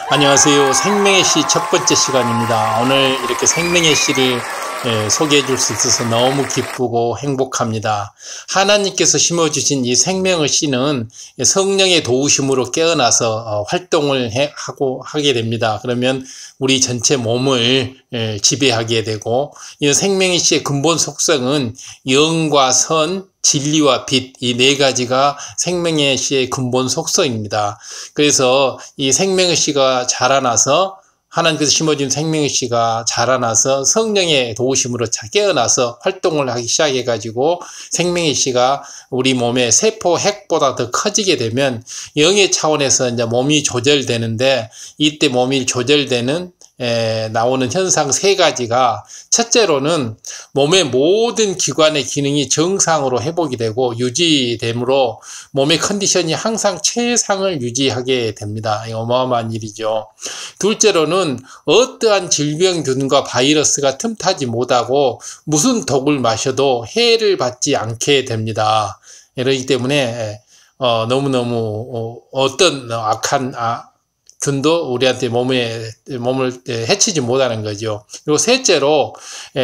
안녕하세요. 생명의 씨 첫 번째 시간입니다. 오늘 이렇게 생명의 씨를 소개해 줄 수 있어서 너무 기쁘고 행복합니다. 하나님께서 심어주신 이 생명의 씨는 성령의 도우심으로 깨어나서 활동을 하게 됩니다. 그러면 우리 전체 몸을 지배하게 되고, 이 생명의 씨의 근본 속성은 영과 선, 진리와 빛, 이 네 가지가 생명의 씨의 근본 속성입니다. 그래서 이 생명의 씨가 자라나서, 하나님께서 심어준 생명의 씨가 자라나서 성령의 도우심으로 깨어나서 활동을 하기 시작해가지고 생명의 씨가 우리 몸의 세포 핵보다 더 커지게 되면 영의 차원에서 이제 몸이 조절되는데, 이때 몸이 조절되는 나오는 현상 세 가지가, 첫째로는 몸의 모든 기관의 기능이 정상으로 회복이 되고 유지되므로 몸의 컨디션이 항상 최상을 유지하게 됩니다. 어마어마한 일이죠. 둘째로는 어떠한 질병균과 바이러스가 틈타지 못하고 무슨 독을 마셔도 해를 받지 않게 됩니다. 그렇기 때문에 너무너무 어떤 악한 균도 우리한테 몸을 해치지 못하는 거죠. 그리고 셋째로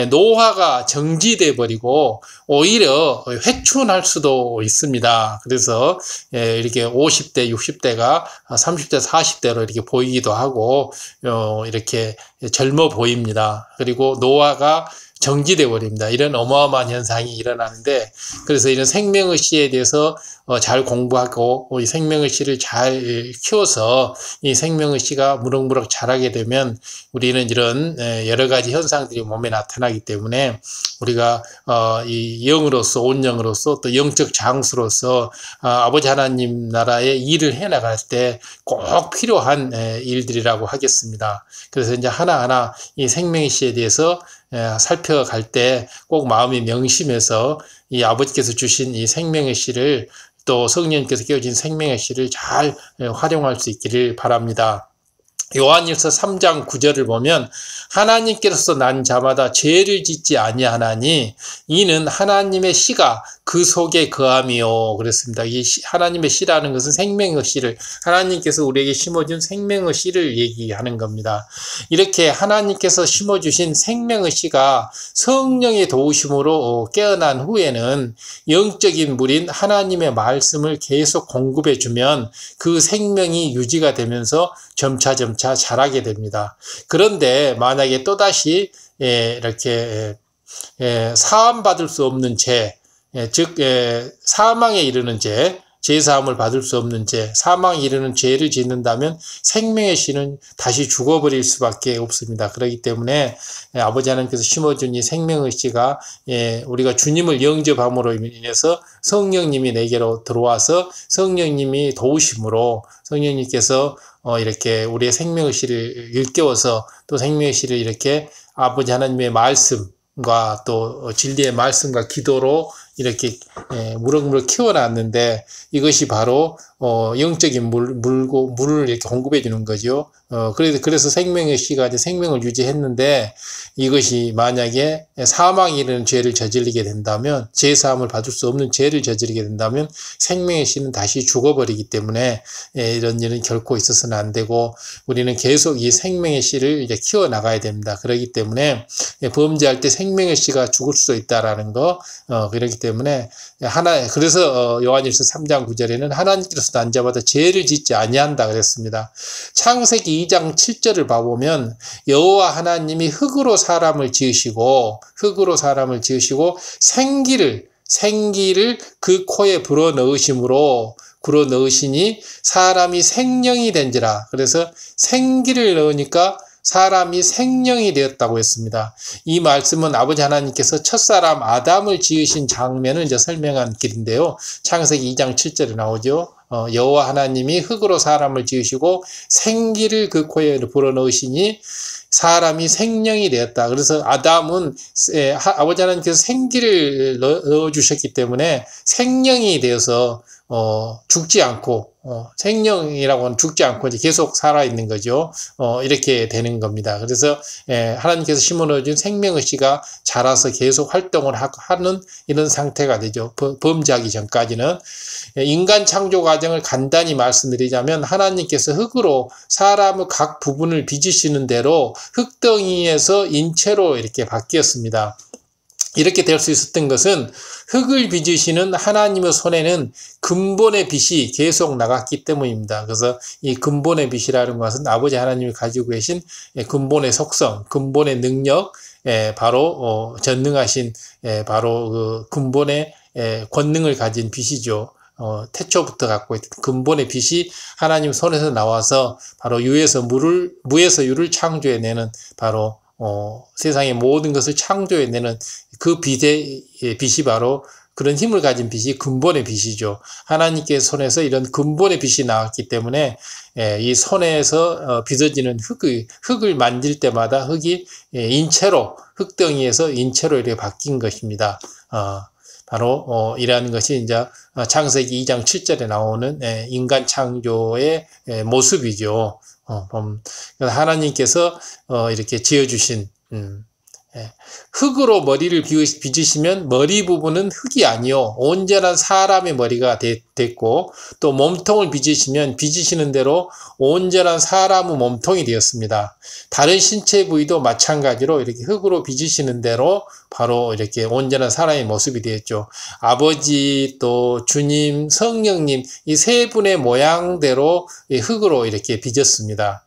노화가 정지돼 버리고 오히려 회춘할 수도 있습니다. 그래서 이렇게 50대, 60대가 30대, 40대로 이렇게 보이기도 하고 이렇게 젊어 보입니다. 그리고 노화가 정지돼 버립니다. 이런 어마어마한 현상이 일어나는데, 그래서 이런 생명의 씨에 대해서 잘 공부하고 이 생명의 씨를 잘 키워서 이 생명의 씨가 무럭무럭 자라게 되면 우리는 이런 여러 가지 현상들이 몸에 나타나기 때문에 우리가 이 영으로서, 온영으로서 또 영적 장수로서 아버지 하나님 나라의 일을 해나갈 때 꼭 필요한 일들이라고 하겠습니다. 그래서 이제 하나하나 이 생명의 씨에 대해서 살펴갈 때 꼭 마음이 명심해서 이 아버지께서 주신 이 생명의 씨를, 또 성령님께서 깨워진 생명의 씨를 잘 활용할 수 있기를 바랍니다. 요한일서 3장 9절을 보면 하나님께로서 난 자마다 죄를 짓지 아니하나니 이는 하나님의 씨가 그 속에 거함이요. 그랬습니다. 이 하나님의 씨라는 것은 생명의 씨를, 하나님께서 우리에게 심어준 생명의 씨를 얘기하는 겁니다. 이렇게 하나님께서 심어주신 생명의 씨가 성령의 도우심으로 깨어난 후에는 영적인 물인 하나님의 말씀을 계속 공급해 주면 그 생명이 유지가 되면서 점차 자라게 됩니다. 그런데 만약에 또다시 이렇게 사함받을 수 없는 죄, 즉 사망에 이르는 죄, 제사함을 받을 수 없는 죄, 사망에 이르는 죄를 짓는다면 생명의 씨는 다시 죽어버릴 수밖에 없습니다. 그렇기 때문에 아버지 하나님께서 심어준 이 생명의 씨가 우리가 주님을 영접함으로 인해서 성령님이 내게로 들어와서 성령님이 도우심으로 성령님께서 이렇게 우리의 생명의 씨를 일깨워서 또 생명의 씨를 이렇게 아버지 하나님의 말씀과 또 진리의 말씀과 기도로 이렇게 무럭무럭 키워놨는데, 이것이 바로 영적인 물을 이렇게 공급해 주는 거죠. 그래서 생명의 씨가 이제 생명을 유지했는데, 이것이 만약에 사망에 이르는 죄를 저지르게 된다면, 제사함을 받을 수 없는 죄를 저지르게 된다면 생명의 씨는 다시 죽어버리기 때문에 이런 일은 결코 있어서는 안 되고, 우리는 계속 이 생명의 씨를 이제 키워나가야 됩니다. 그렇기 때문에 범죄할 때 생명의 씨가 죽을 수도 있다라는 거, 그렇기 때문에 그래서 요한일서 3장 9절에는 하나님께로서 난 자마다 죄를 짓지 아니한다 그랬습니다. 창세기 2장 7절을 봐보면 여호와 하나님이 흙으로 사람을 지으시고 생기를 그 코에 불어넣으시니 사람이 생령이 된지라. 그래서 생기를 넣으니까 사람이 생령이 되었다고 했습니다. 이 말씀은 아버지 하나님께서 첫사람 아담을 지으신 장면을 이제 설명한 길인데요. 창세기 2장 7절에 나오죠. 여호와 하나님이 흙으로 사람을 지으시고 생기를 그 코에 불어넣으시니 사람이 생령이 되었다. 그래서 아담은 아버지 하나님께서 생기를 넣어주셨기 때문에 생령이 되어서 죽지 않고, 생명이라고 하는 죽지 않고 이제 계속 살아있는 거죠. 이렇게 되는 겁니다. 그래서, 하나님께서 심어 넣어준 생명의 씨가 자라서 계속 활동을 하는 이런 상태가 되죠. 범죄하기 전까지는. 인간 창조 과정을 간단히 말씀드리자면, 하나님께서 흙으로 사람의 각 부분을 빚으시는 대로 흙덩이에서 인체로 이렇게 바뀌었습니다. 이렇게 될 수 있었던 것은 흙을 빚으시는 하나님의 손에는 근본의 빛이 계속 나갔기 때문입니다. 그래서 이 근본의 빛이라는 것은 아버지 하나님이 가지고 계신 근본의 속성, 근본의 능력, 바로 전능하신 바로 그 근본의 권능을 가진 빛이죠. 태초부터 갖고 있던 근본의 빛이 하나님 손에서 나와서 바로 무에서 유를 창조해내는 바로 세상의 모든 것을 창조해내는 그 빛이 바로 그런 힘을 가진 빛이 근본의 빛이죠. 하나님께 손에서 이런 근본의 빛이 나왔기 때문에 이 손에서 빚어지는 흙을 만질 때마다 흙이 인체로, 흙덩이에서 인체로 이렇게 바뀐 것입니다. 바로 이러한 것이 이제 창세기 2장 7절에 나오는 인간 창조의 모습이죠. 하나님께서 이렇게 지어주신 흙으로 머리를 빚으시면 머리 부분은 흙이 아니요 온전한 사람의 머리가 됐고, 또 몸통을 빚으시면 빚으시는 대로 온전한 사람의 몸통이 되었습니다. 다른 신체 부위도 마찬가지로 이렇게 흙으로 빚으시는 대로 바로 이렇게 온전한 사람의 모습이 되었죠. 아버지, 또 주님, 성령님, 이 세 분의 모양대로 흙으로 이렇게 빚었습니다.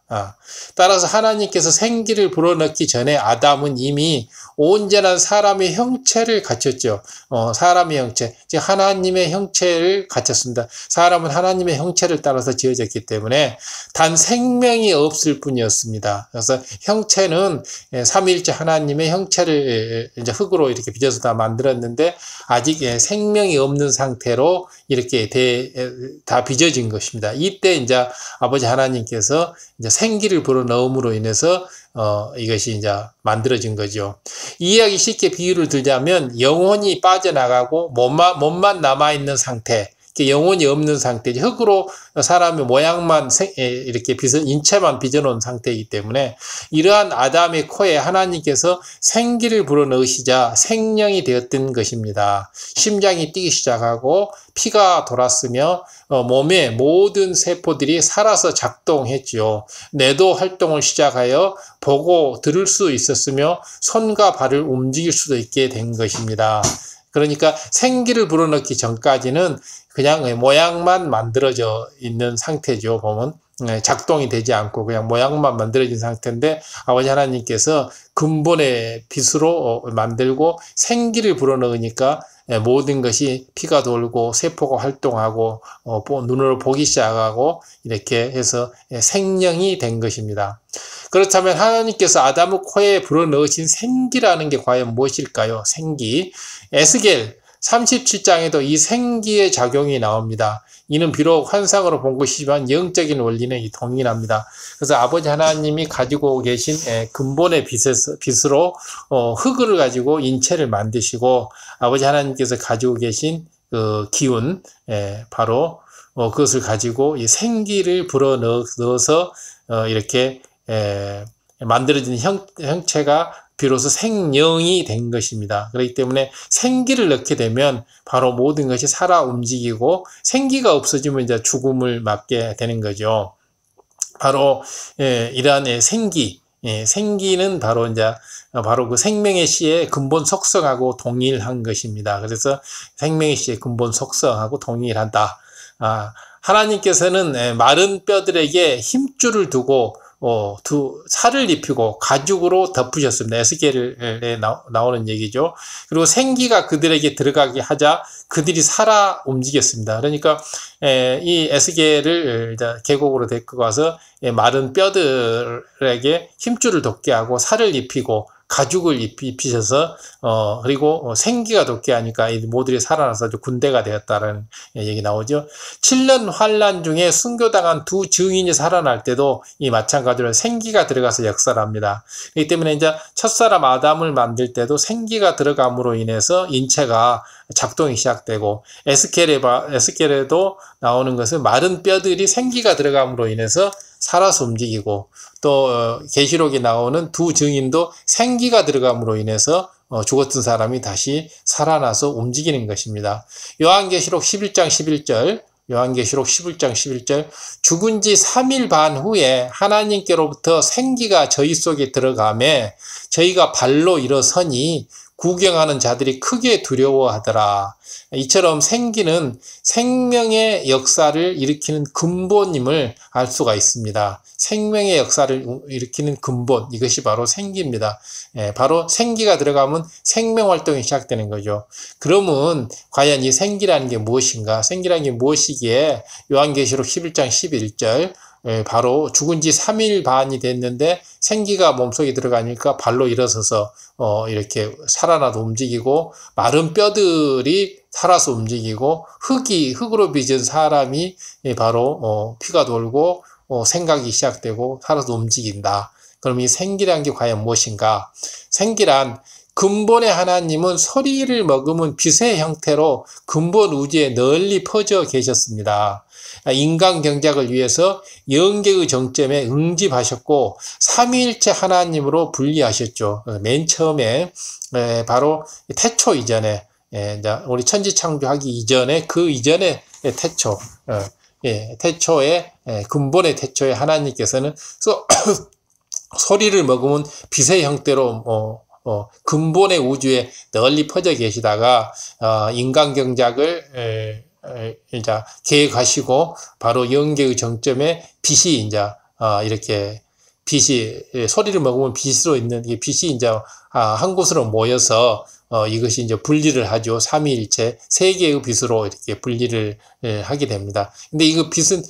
따라서 하나님께서 생기를 불어넣기 전에 아담은 이미 온전한 사람의 형체를 갖췄죠. 사람의 형체, 즉 하나님의 형체를 갖췄습니다. 사람은 하나님의 형체를 따라서 지어졌기 때문에 단 생명이 없을 뿐이었습니다. 그래서 형체는 삼위일체 하나님의 형체를 이제 흙으로 이렇게 빚어서 다 만들었는데, 아직 생명이 없는 상태로 이렇게 다 빚어진 것입니다. 이때 이제 아버지 하나님께서 이제 생기를 불어넣음으로 인해서 이것이 이제 만들어진 거죠. 이해하기 쉽게 비유를 들자면, 영혼이 빠져나가고 몸만 남아있는 상태, 영혼이 없는 상태죠. 흙으로 사람의 모양만 이렇게 인체만 빚어놓은 상태이기 때문에, 이러한 아담의 코에 하나님께서 생기를 불어넣으시자 생명이 되었던 것입니다. 심장이 뛰기 시작하고 피가 돌았으며 몸의 모든 세포들이 살아서 작동했지요. 뇌도 활동을 시작하여 보고 들을 수 있었으며 손과 발을 움직일 수도 있게 된 것입니다. 그러니까 생기를 불어넣기 전까지는 그냥 모양만 만들어져 있는 상태죠. 보면 작동이 되지 않고 그냥 모양만 만들어진 상태인데, 아버지 하나님께서 근본의 빛으로 만들고 생기를 불어넣으니까 모든 것이 피가 돌고 세포가 활동하고 눈으로 보기 시작하고 이렇게 해서 생명이 된 것입니다. 그렇다면 하나님께서 아담의 코에 불어넣으신 생기라는 게 과연 무엇일까요? 생기. 에스겔 37장에도 이 생기의 작용이 나옵니다. 이는 비록 환상으로 본 것이지만 영적인 원리는 동일합니다. 그래서 아버지 하나님이 가지고 계신 근본의 빛으로 흙을 가지고 인체를 만드시고, 아버지 하나님께서 가지고 계신 그 기운, 바로 그것을 가지고 이 생기를 불어넣어서 이렇게 만들어진 형체가 비로소 생명이 된 것입니다. 그렇기 때문에 생기를 넣게 되면 바로 모든 것이 살아 움직이고, 생기가 없어지면 이제 죽음을 맞게 되는 거죠. 바로 이러한 생기는 바로 이제 바로 그 생명의 씨의 근본 속성하고 동일한 것입니다. 그래서 생명의 씨의 근본 속성하고 동일하다. 하나님께서는 마른 뼈들에게 힘줄을 두고 살을 입히고 가죽으로 덮으셨습니다. 에스겔에 나오는 얘기죠. 그리고 생기가 그들에게 들어가게 하자 그들이 살아 움직였습니다. 그러니까 이 에스겔을 계곡으로 데리고 가서 마른 뼈들에게 힘줄을 돋게 하고 살을 입히고 가죽을 입히셔서 그리고 생기가 돋게 하니까 이 모두들이 살아나서 군대가 되었다라는 얘기 나오죠. 7년 환란 중에 순교당한 두 증인이 살아날 때도 이 마찬가지로 생기가 들어가서 역사를 합니다. 그렇기 때문에 이제 첫사람 아담을 만들 때도 생기가 들어감으로 인해서 인체가 작동이 시작되고, 에스겔에도 나오는 것은 마른 뼈들이 생기가 들어감으로 인해서 살아서 움직이고, 또 계시록에 나오는 두 증인도 생기가 들어감으로 인해서 죽었던 사람이 다시 살아나서 움직이는 것입니다. 요한계시록 11장 11절, 요한계시록 11장 11절, 죽은 지 3일 반 후에 하나님께로부터 생기가 저희 속에 들어가매 저희가 발로 일어서니 구경하는 자들이 크게 두려워하더라. 이처럼 생기는 생명의 역사를 일으키는 근본임을 알 수가 있습니다. 생명의 역사를 일으키는 근본, 이것이 바로 생기입니다. 바로 생기가 들어가면 생명활동이 시작되는 거죠. 그러면 과연 이 생기라는 게 무엇인가? 생기라는 게 무엇이기에 요한계시록 11장 11절, 바로 죽은 지 3일 반이 됐는데 생기가 몸속에 들어가니까 발로 일어서서 이렇게 살아나도 움직이고, 마른 뼈들이 살아서 움직이고, 흙으로 빚은 사람이 바로 피가 돌고 생각이 시작되고 살아서 움직인다. 그럼 이 생기란 게 과연 무엇인가? 생기란 근본의 하나님은 소리를 머금은 빛의 형태로 근본 우주에 널리 퍼져 계셨습니다. 인간 경작을 위해서 영계의 정점에 응집하셨고 삼위일체 하나님으로 분리하셨죠. 맨 처음에 바로 태초 이전에, 우리 천지창조하기 이전에, 그 이전에 태초, 태초의 근본의 태초에 하나님께서는 소리를 머금은 빛의 형태로 근본의 우주에 널리 퍼져 계시다가 인간 경작을 이제 계획하시고, 바로 영계의 정점에 빛이 이제 이렇게 빛이 소리를 먹으면 빛으로 있는 이 빛이 이제 한 곳으로 모여서 이것이 이제 분리를 하죠. 삼위일체 세 개의 빛으로 이렇게 분리를 하게 됩니다. 근데 이거 빛은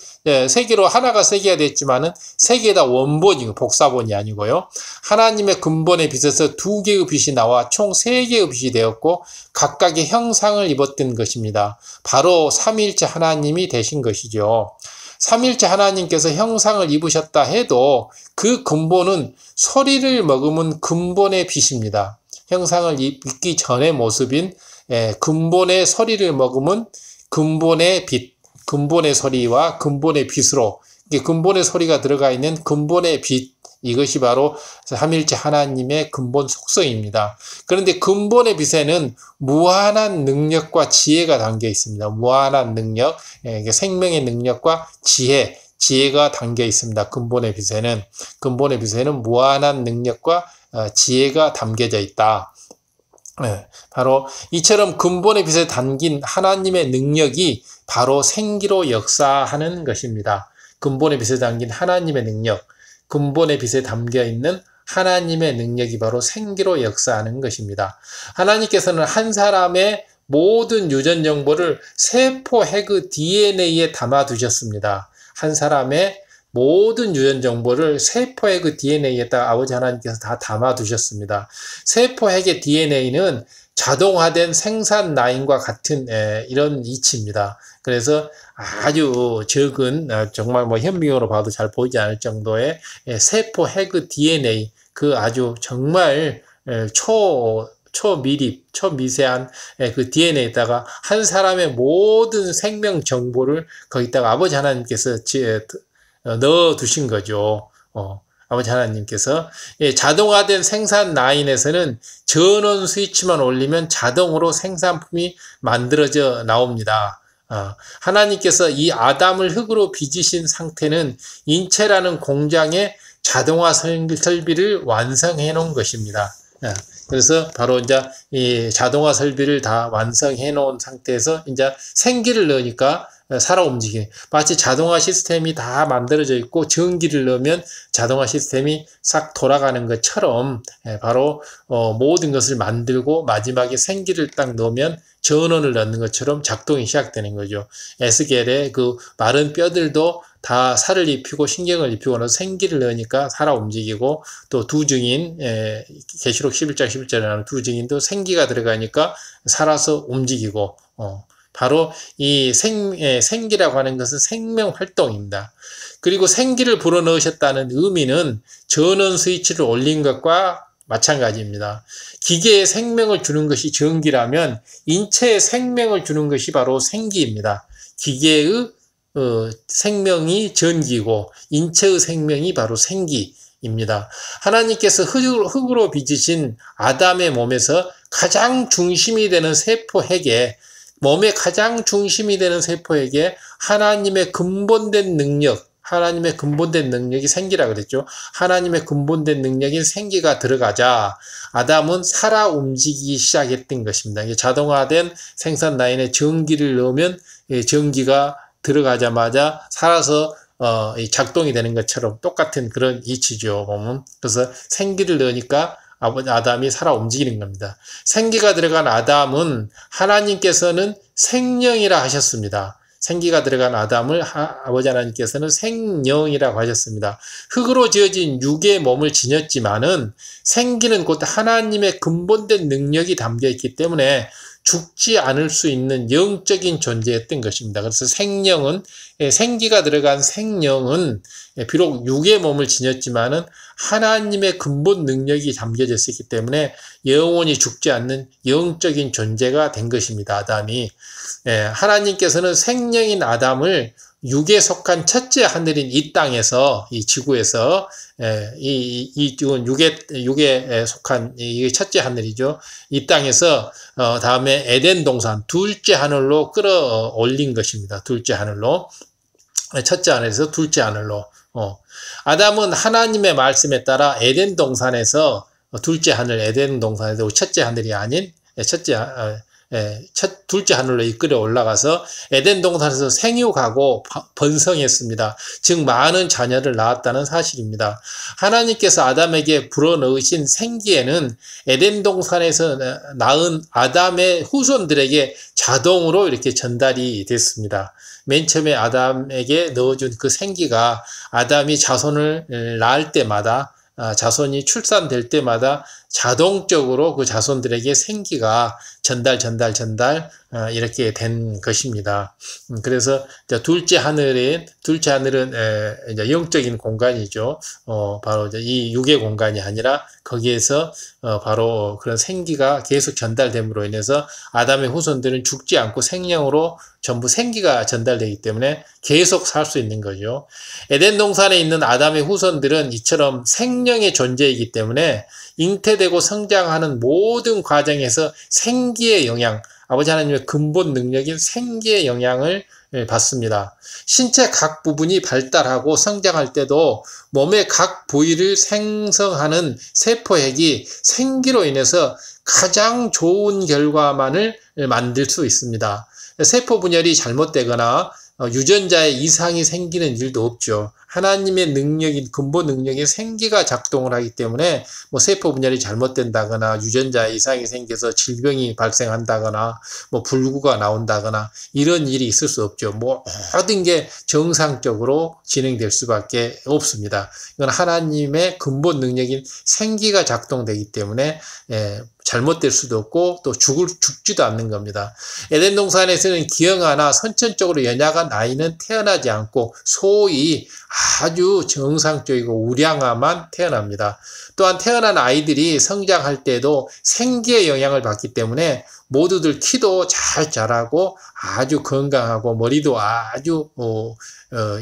세 개로 하나가 세 개가 됐지만은 세 개 다 원본이고 복사본이 아니고요. 하나님의 근본의 빛에서 두 개의 빛이 나와 총 세 개의 빛이 되었고 각각의 형상을 입었던 것입니다. 바로 삼위일체 하나님이 되신 것이죠. 삼위일체 하나님께서 형상을 입으셨다 해도 그 근본은 소리를 머금은 근본의 빛입니다. 형상을 입기 전의 모습인 근본의 소리를 머금은 근본의 빛, 근본의 소리와 근본의 빛으로, 근본의 소리가 들어가 있는 근본의 빛, 이것이 바로 삼위일체 하나님의 근본 속성입니다. 그런데 근본의 빛에는 무한한 능력과 지혜가 담겨 있습니다. 무한한 능력, 생명의 능력과 지혜가 담겨 있습니다. 근본의 빛에는 무한한 능력과 지혜가 담겨져 있다. 바로 이처럼 근본의 빛에 담긴 하나님의 능력이 바로 생기로 역사하는 것입니다. 근본의 빛에 담긴 하나님의 능력, 근본의 빛에 담겨 있는 하나님의 능력이 바로 생기로 역사하는 것입니다. 하나님께서는 한 사람의 모든 유전 정보를 세포 핵의 DNA에 담아 두셨습니다. 한 사람의 모든 유전 정보를 세포의 그 DNA에다가 아버지 하나님께서 다 담아 두셨습니다. 세포 핵의 DNA는 자동화된 생산 라인과 같은 이런 이치입니다. 그래서 아주 적은, 정말 뭐 현미경으로 봐도 잘 보이지 않을 정도의 세포 핵의 DNA, 그 아주 정말 초미세한 그 DNA에다가 한 사람의 모든 생명 정보를 거기다가 아버지 하나님께서 넣어 두신 거죠. 아버지 하나님께서. 자동화된 생산 라인에서는 전원 스위치만 올리면 자동으로 생산품이 만들어져 나옵니다. 하나님께서 이 아담을 흙으로 빚으신 상태는 인체라는 공장의 자동화 설비를 완성해 놓은 것입니다. 그래서 바로 이제 이 자동화 설비를 다 완성해 놓은 상태에서 이제 생기를 넣으니까 살아 움직이는, 마치 자동화 시스템이 다 만들어져 있고 전기를 넣으면 자동화 시스템이 싹 돌아가는 것처럼 바로 모든 것을 만들고 마지막에 생기를 딱 넣으면 전원을 넣는 것처럼 작동이 시작되는 거죠. 에스겔의 그 마른 뼈들도 다 살을 입히고 신경을 입히고 나서 생기를 넣으니까 살아 움직이고, 또 두 증인, 계시록 11장 11절에 나오는 두 증인도 생기가 들어가니까 살아서 움직이고, 바로 이 생기라고 하는 것은 생명 활동입니다. 그리고 생기를 불어넣으셨다는 의미는 전원 스위치를 올린 것과 마찬가지입니다. 기계에 생명을 주는 것이 전기라면 인체에 생명을 주는 것이 바로 생기입니다. 기계의 생명이 전기고 인체의 생명이 바로 생기입니다. 하나님께서 흙으로 빚으신 아담의 몸에서 가장 중심이 되는 세포핵에, 몸의 가장 중심이 되는 세포에게 하나님의 근본된 능력, 하나님의 근본된 능력이 생기라 그랬죠. 하나님의 근본된 능력인 생기가 들어가자 아담은 살아 움직이기 시작했던 것입니다. 자동화된 생산 라인에 전기를 넣으면 전기가 들어가자마자 살아서 작동이 되는 것처럼 똑같은 그런 이치죠. 보면. 그래서 생기를 넣으니까 아담이 살아 움직이는 겁니다. 생기가 들어간 아담은 하나님께서는 생령이라 하셨습니다. 생기가 들어간 아담을 아버지 하나님께서는 생령이라고 하셨습니다. 흙으로 지어진 육의 몸을 지녔지만은 생기는 곧 하나님의 근본된 능력이 담겨 있기 때문에 죽지 않을 수 있는 영적인 존재였던 것입니다. 그래서 생령은, 생기가 들어간 생령은 비록 육의 몸을 지녔지만은 하나님의 근본 능력이 담겨져 있기 때문에 영원히 죽지 않는 영적인 존재가 된 것입니다. 아담이. 하나님께서는 생령인 아담을 육에 속한 첫째 하늘인 이 땅에서, 이 지구에서, 육에 속한 이 첫째 하늘이죠. 이 땅에서, 다음에 에덴 동산, 둘째 하늘로 끌어올린 것입니다. 둘째 하늘로. 첫째 하늘에서 둘째 하늘로. 아담은 하나님의 말씀에 따라 에덴 동산에서, 둘째 하늘 에덴 동산에서 첫째 하늘이 아닌, 둘째 하늘로 이끌어 올라가서 에덴 동산에서 생육하고 번성했습니다. 즉 많은 자녀를 낳았다는 사실입니다. 하나님께서 아담에게 불어넣으신 생기에는 에덴 동산에서 낳은 아담의 후손들에게 자동으로 이렇게 전달이 됐습니다. 맨 처음에 아담에게 넣어준 그 생기가 아담이 자손을 낳을 때마다, 자손이 출산될 때마다 자동적으로 그 자손들에게 생기가 전달 이렇게 된 것입니다. 그래서 둘째 하늘은 이제 영적인 공간이죠. 바로 이제 이 육의 공간이 아니라 거기에서 바로 그런 생기가 계속 전달됨으로 인해서 아담의 후손들은 죽지 않고 생령으로 전부 생기가 전달되기 때문에 계속 살 수 있는 거죠. 에덴 동산에 있는 아담의 후손들은 이처럼 생령의 존재이기 때문에 잉태되고 성장하는 모든 과정에서 생기의 영향, 아버지 하나님의 근본 능력인 생기의 영향을 받습니다. 신체 각 부분이 발달하고 성장할 때도 몸의 각 부위를 생성하는 세포핵이 생기로 인해서 가장 좋은 결과만을 만들 수 있습니다. 세포 분열이 잘못되거나 유전자에 이상이 생기는 일도 없죠. 하나님의 능력인, 근본 능력인 생기가 작동을 하기 때문에 뭐 세포 분열이 잘못된다거나 유전자에 이상이 생겨서 질병이 발생한다거나 뭐 불구가 나온다거나 이런 일이 있을 수 없죠. 모든 게 정상적으로 진행될 수밖에 없습니다. 이건 하나님의 근본 능력인 생기가 작동되기 때문에 잘못될 수도 없고 또 죽지도 않는 겁니다. 에덴 동산에서는 기형아나 선천적으로 연약한 아이는 태어나지 않고 소위 아주 정상적이고 우량아만 태어납니다. 또한 태어난 아이들이 성장할 때도 생기의 영향을 받기 때문에 모두들 키도 잘 자라고 아주 건강하고 머리도 아주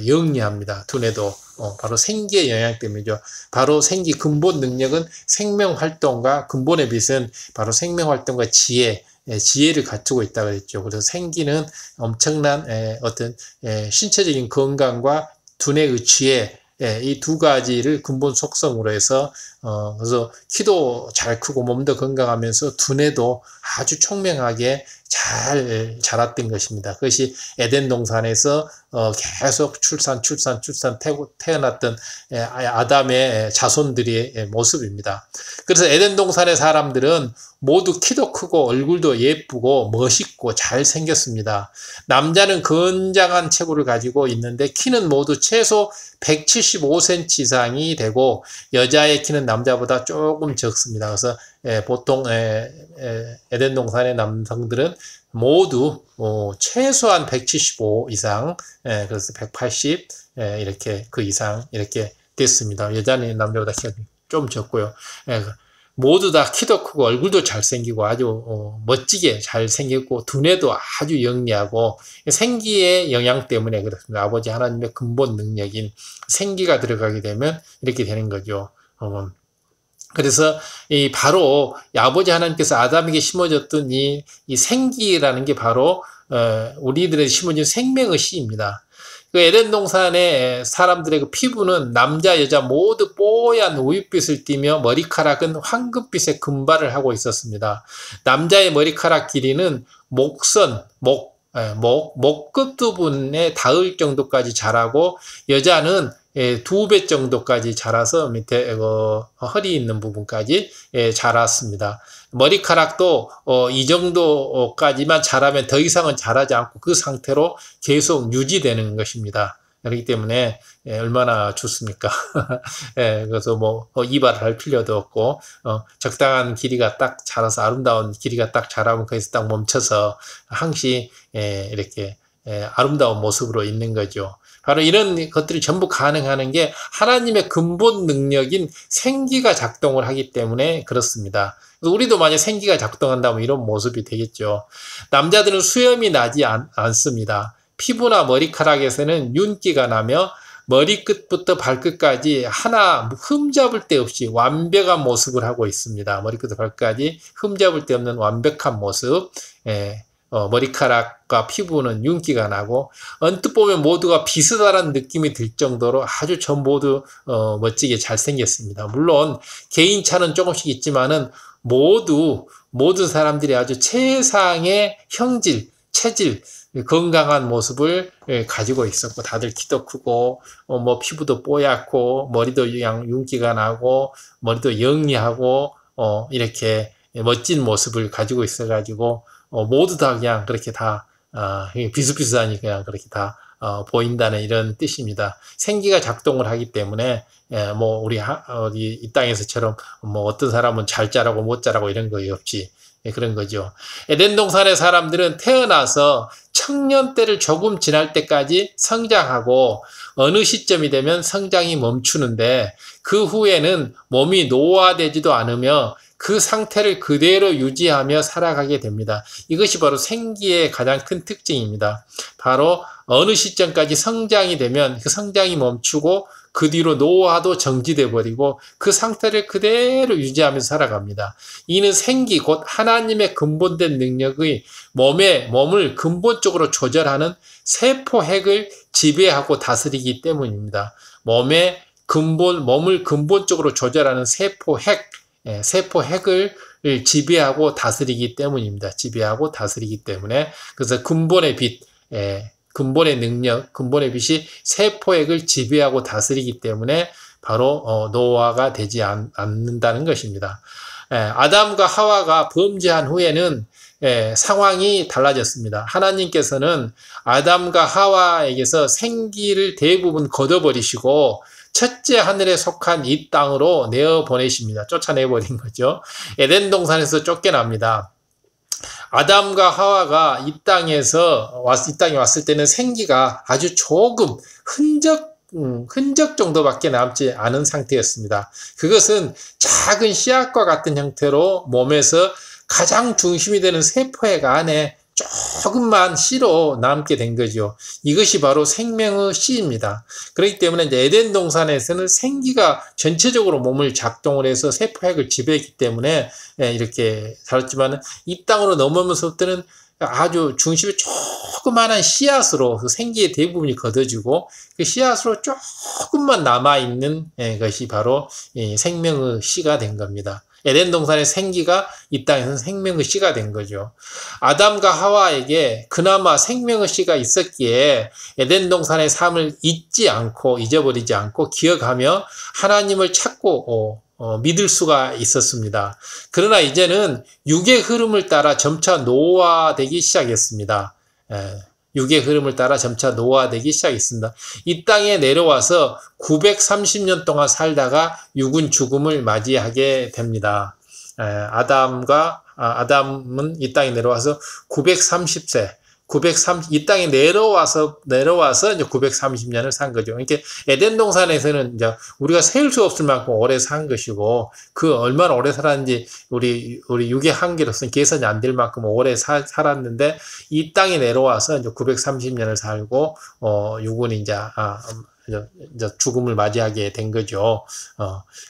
영리합니다. 두뇌도 바로 생기의 영향 때문이죠. 바로 생기 근본 능력은 생명활동과 근본의 빛은 바로 생명활동과 지혜를 갖추고 있다고 했죠. 그래서 생기는 엄청난 어떤 신체적인 건강과 두뇌의 지혜, 이 두 가지를 근본 속성으로 해서 그래서 키도 잘 크고 몸도 건강하면서 두뇌도 아주 총명하게 잘 자랐던 것입니다. 그것이 에덴 동산에서 계속 출산 태어났던 아담의 자손들의 모습입니다. 그래서 에덴 동산의 사람들은 모두 키도 크고 얼굴도 예쁘고 멋있고 잘생겼습니다. 남자는 건장한 체구를 가지고 있는데 키는 모두 최소 175cm 이상이 되고 여자의 키는 남자보다 조금 적습니다. 그래서 보통 에덴 동산의 남성들은 모두 최소한 175 이상, 그래서 180 이렇게 그 이상 이렇게 됐습니다. 여자는 남자보다 키가 좀 적고요. 모두 다 키도 크고 얼굴도 잘생기고 아주 멋지게 잘생겼고 두뇌도 아주 영리하고 생기의 영향 때문에 그렇습니다. 아버지 하나님의 근본 능력인 생기가 들어가게 되면 이렇게 되는 거죠. 그래서 바로 아버지 하나님께서 아담에게 심어줬던 이 생기라는 게 바로 우리들의 심어준 생명의 씨입니다. 그 에덴 동산의 사람들의 그 피부는 남자 여자 모두 뽀얀 우윳빛을 띠며 머리카락은 황금빛의 금발을 하고 있었습니다. 남자의 머리카락 길이는 목 끝 부분에 닿을 정도까지 자라고 여자는 2배 정도까지 자라서 밑에 허리 있는 부분까지 자랐습니다. 머리카락도 이 정도까지만 자라면 더 이상은 자라지 않고 그 상태로 계속 유지되는 것입니다. 그렇기 때문에 얼마나 좋습니까? 그래서 뭐 이발할 필요도 없고 적당한 길이가 딱 자라서 아름다운 길이가 딱 자라면 거기서 딱 멈춰서 항시 이렇게 아름다운 모습으로 있는 거죠. 바로 이런 것들이 전부 가능한 게 하나님의 근본 능력인 생기가 작동을 하기 때문에 그렇습니다. 우리도 만약 생기가 작동한다면 이런 모습이 되겠죠. 남자들은 수염이 나지 않습니다. 피부나 머리카락에서는 윤기가 나며 머리끝부터 발끝까지 하나 흠잡을 데 없이 완벽한 모습을 하고 있습니다. 머리끝부터 발끝까지 흠잡을 데 없는 완벽한 모습. 머리카락과 피부는 윤기가 나고 언뜻 보면 모두가 비슷하다는 느낌이 들 정도로 아주 전 모두 멋지게 잘생겼습니다. 물론 개인차는 조금씩 있지만은 모든 사람들이 아주 최상의 형질, 체질, 건강한 모습을 가지고 있었고 다들 키도 크고 뭐 피부도 뽀얗고 머리도 윤기가 나고 머리도 영리하고 이렇게 멋진 모습을 가지고 있어가지고 모두 다 그냥 그렇게 다 비슷비슷하니 그냥 그렇게 다 보인다는 이런 뜻입니다. 생기가 작동을 하기 때문에 뭐 우리 이 땅에서처럼 뭐 어떤 사람은 잘 자라고 못 자라고 이런 거 없지. 그런 거죠. 에덴 동산의 사람들은 태어나서 청년 때를 조금 지날 때까지 성장하고 어느 시점이 되면 성장이 멈추는데 그 후에는 몸이 노화되지도 않으며 그 상태를 그대로 유지하며 살아가게 됩니다. 이것이 바로 생기의 가장 큰 특징입니다. 바로 어느 시점까지 성장이 되면 그 성장이 멈추고 그 뒤로 노화도 정지돼 버리고 그 상태를 그대로 유지하면서 살아갑니다. 이는 생기 곧 하나님의 근본된 능력의 몸을 근본적으로 조절하는 세포핵을 지배하고 다스리기 때문입니다. 몸을 근본적으로 조절하는 세포핵을 지배하고 다스리기 때문입니다. 지배하고 다스리기 때문에 그래서 근본의 빛, 근본의 능력, 근본의 빛이 세포핵을 지배하고 다스리기 때문에 바로 노화가 되지 않는다는 것입니다. 아담과 하와가 범죄한 후에는 상황이 달라졌습니다. 하나님께서는 아담과 하와에게서 생기를 대부분 걷어버리시고 첫째 하늘에 속한 이 땅으로 내어보내십니다. 쫓아내버린 거죠. 에덴 동산에서 쫓겨납니다. 아담과 하와가 이 땅에 왔을 때는 생기가 아주 조금 흔적 정도밖에 남지 않은 상태였습니다. 그것은 작은 씨앗과 같은 형태로 몸에서 가장 중심이 되는 세포핵 안에 조금만 씨로 남게 된 거죠. 이것이 바로 생명의 씨입니다. 그렇기 때문에 이제 에덴 동산에서는 생기가 전체적으로 몸을 작동을 해서 세포핵을 지배했기 때문에 이렇게 살았지만 이 땅으로 넘어오면서부터는 아주 중심에 조그마한 씨앗으로 그 생기의 대부분이 걷어지고 그 씨앗으로 조금만 남아있는 것이 바로 생명의 씨가 된 겁니다. 에덴 동산의 생기가 이 땅에서는 생명의 씨가 된 거죠. 아담과 하와에게 그나마 생명의 씨가 있었기에 에덴 동산의 삶을 잊어버리지 않고 기억하며 하나님을 찾고 믿을 수가 있었습니다. 그러나 이제는 육의 흐름을 따라 점차 노화되기 시작했습니다. 육의 흐름을 따라 점차 노화되기 시작했습니다. 이 땅에 내려와서 930년 동안 살다가 육은 죽음을 맞이하게 됩니다. 아담은 이 땅에 내려와서 930세, 이 땅에 내려와서 이제 930년을 산 거죠. 그러니까 에덴 동산에서는 이제 우리가 셀 수 없을 만큼 오래 산 것이고, 그 얼마나 오래 살았는지 우리 육의 한계로서는 계산이 안 될 만큼 오래 살았는데, 이 땅에 내려와서 이제 930년을 살고, 육은 이제 죽음을 맞이하게 된 거죠.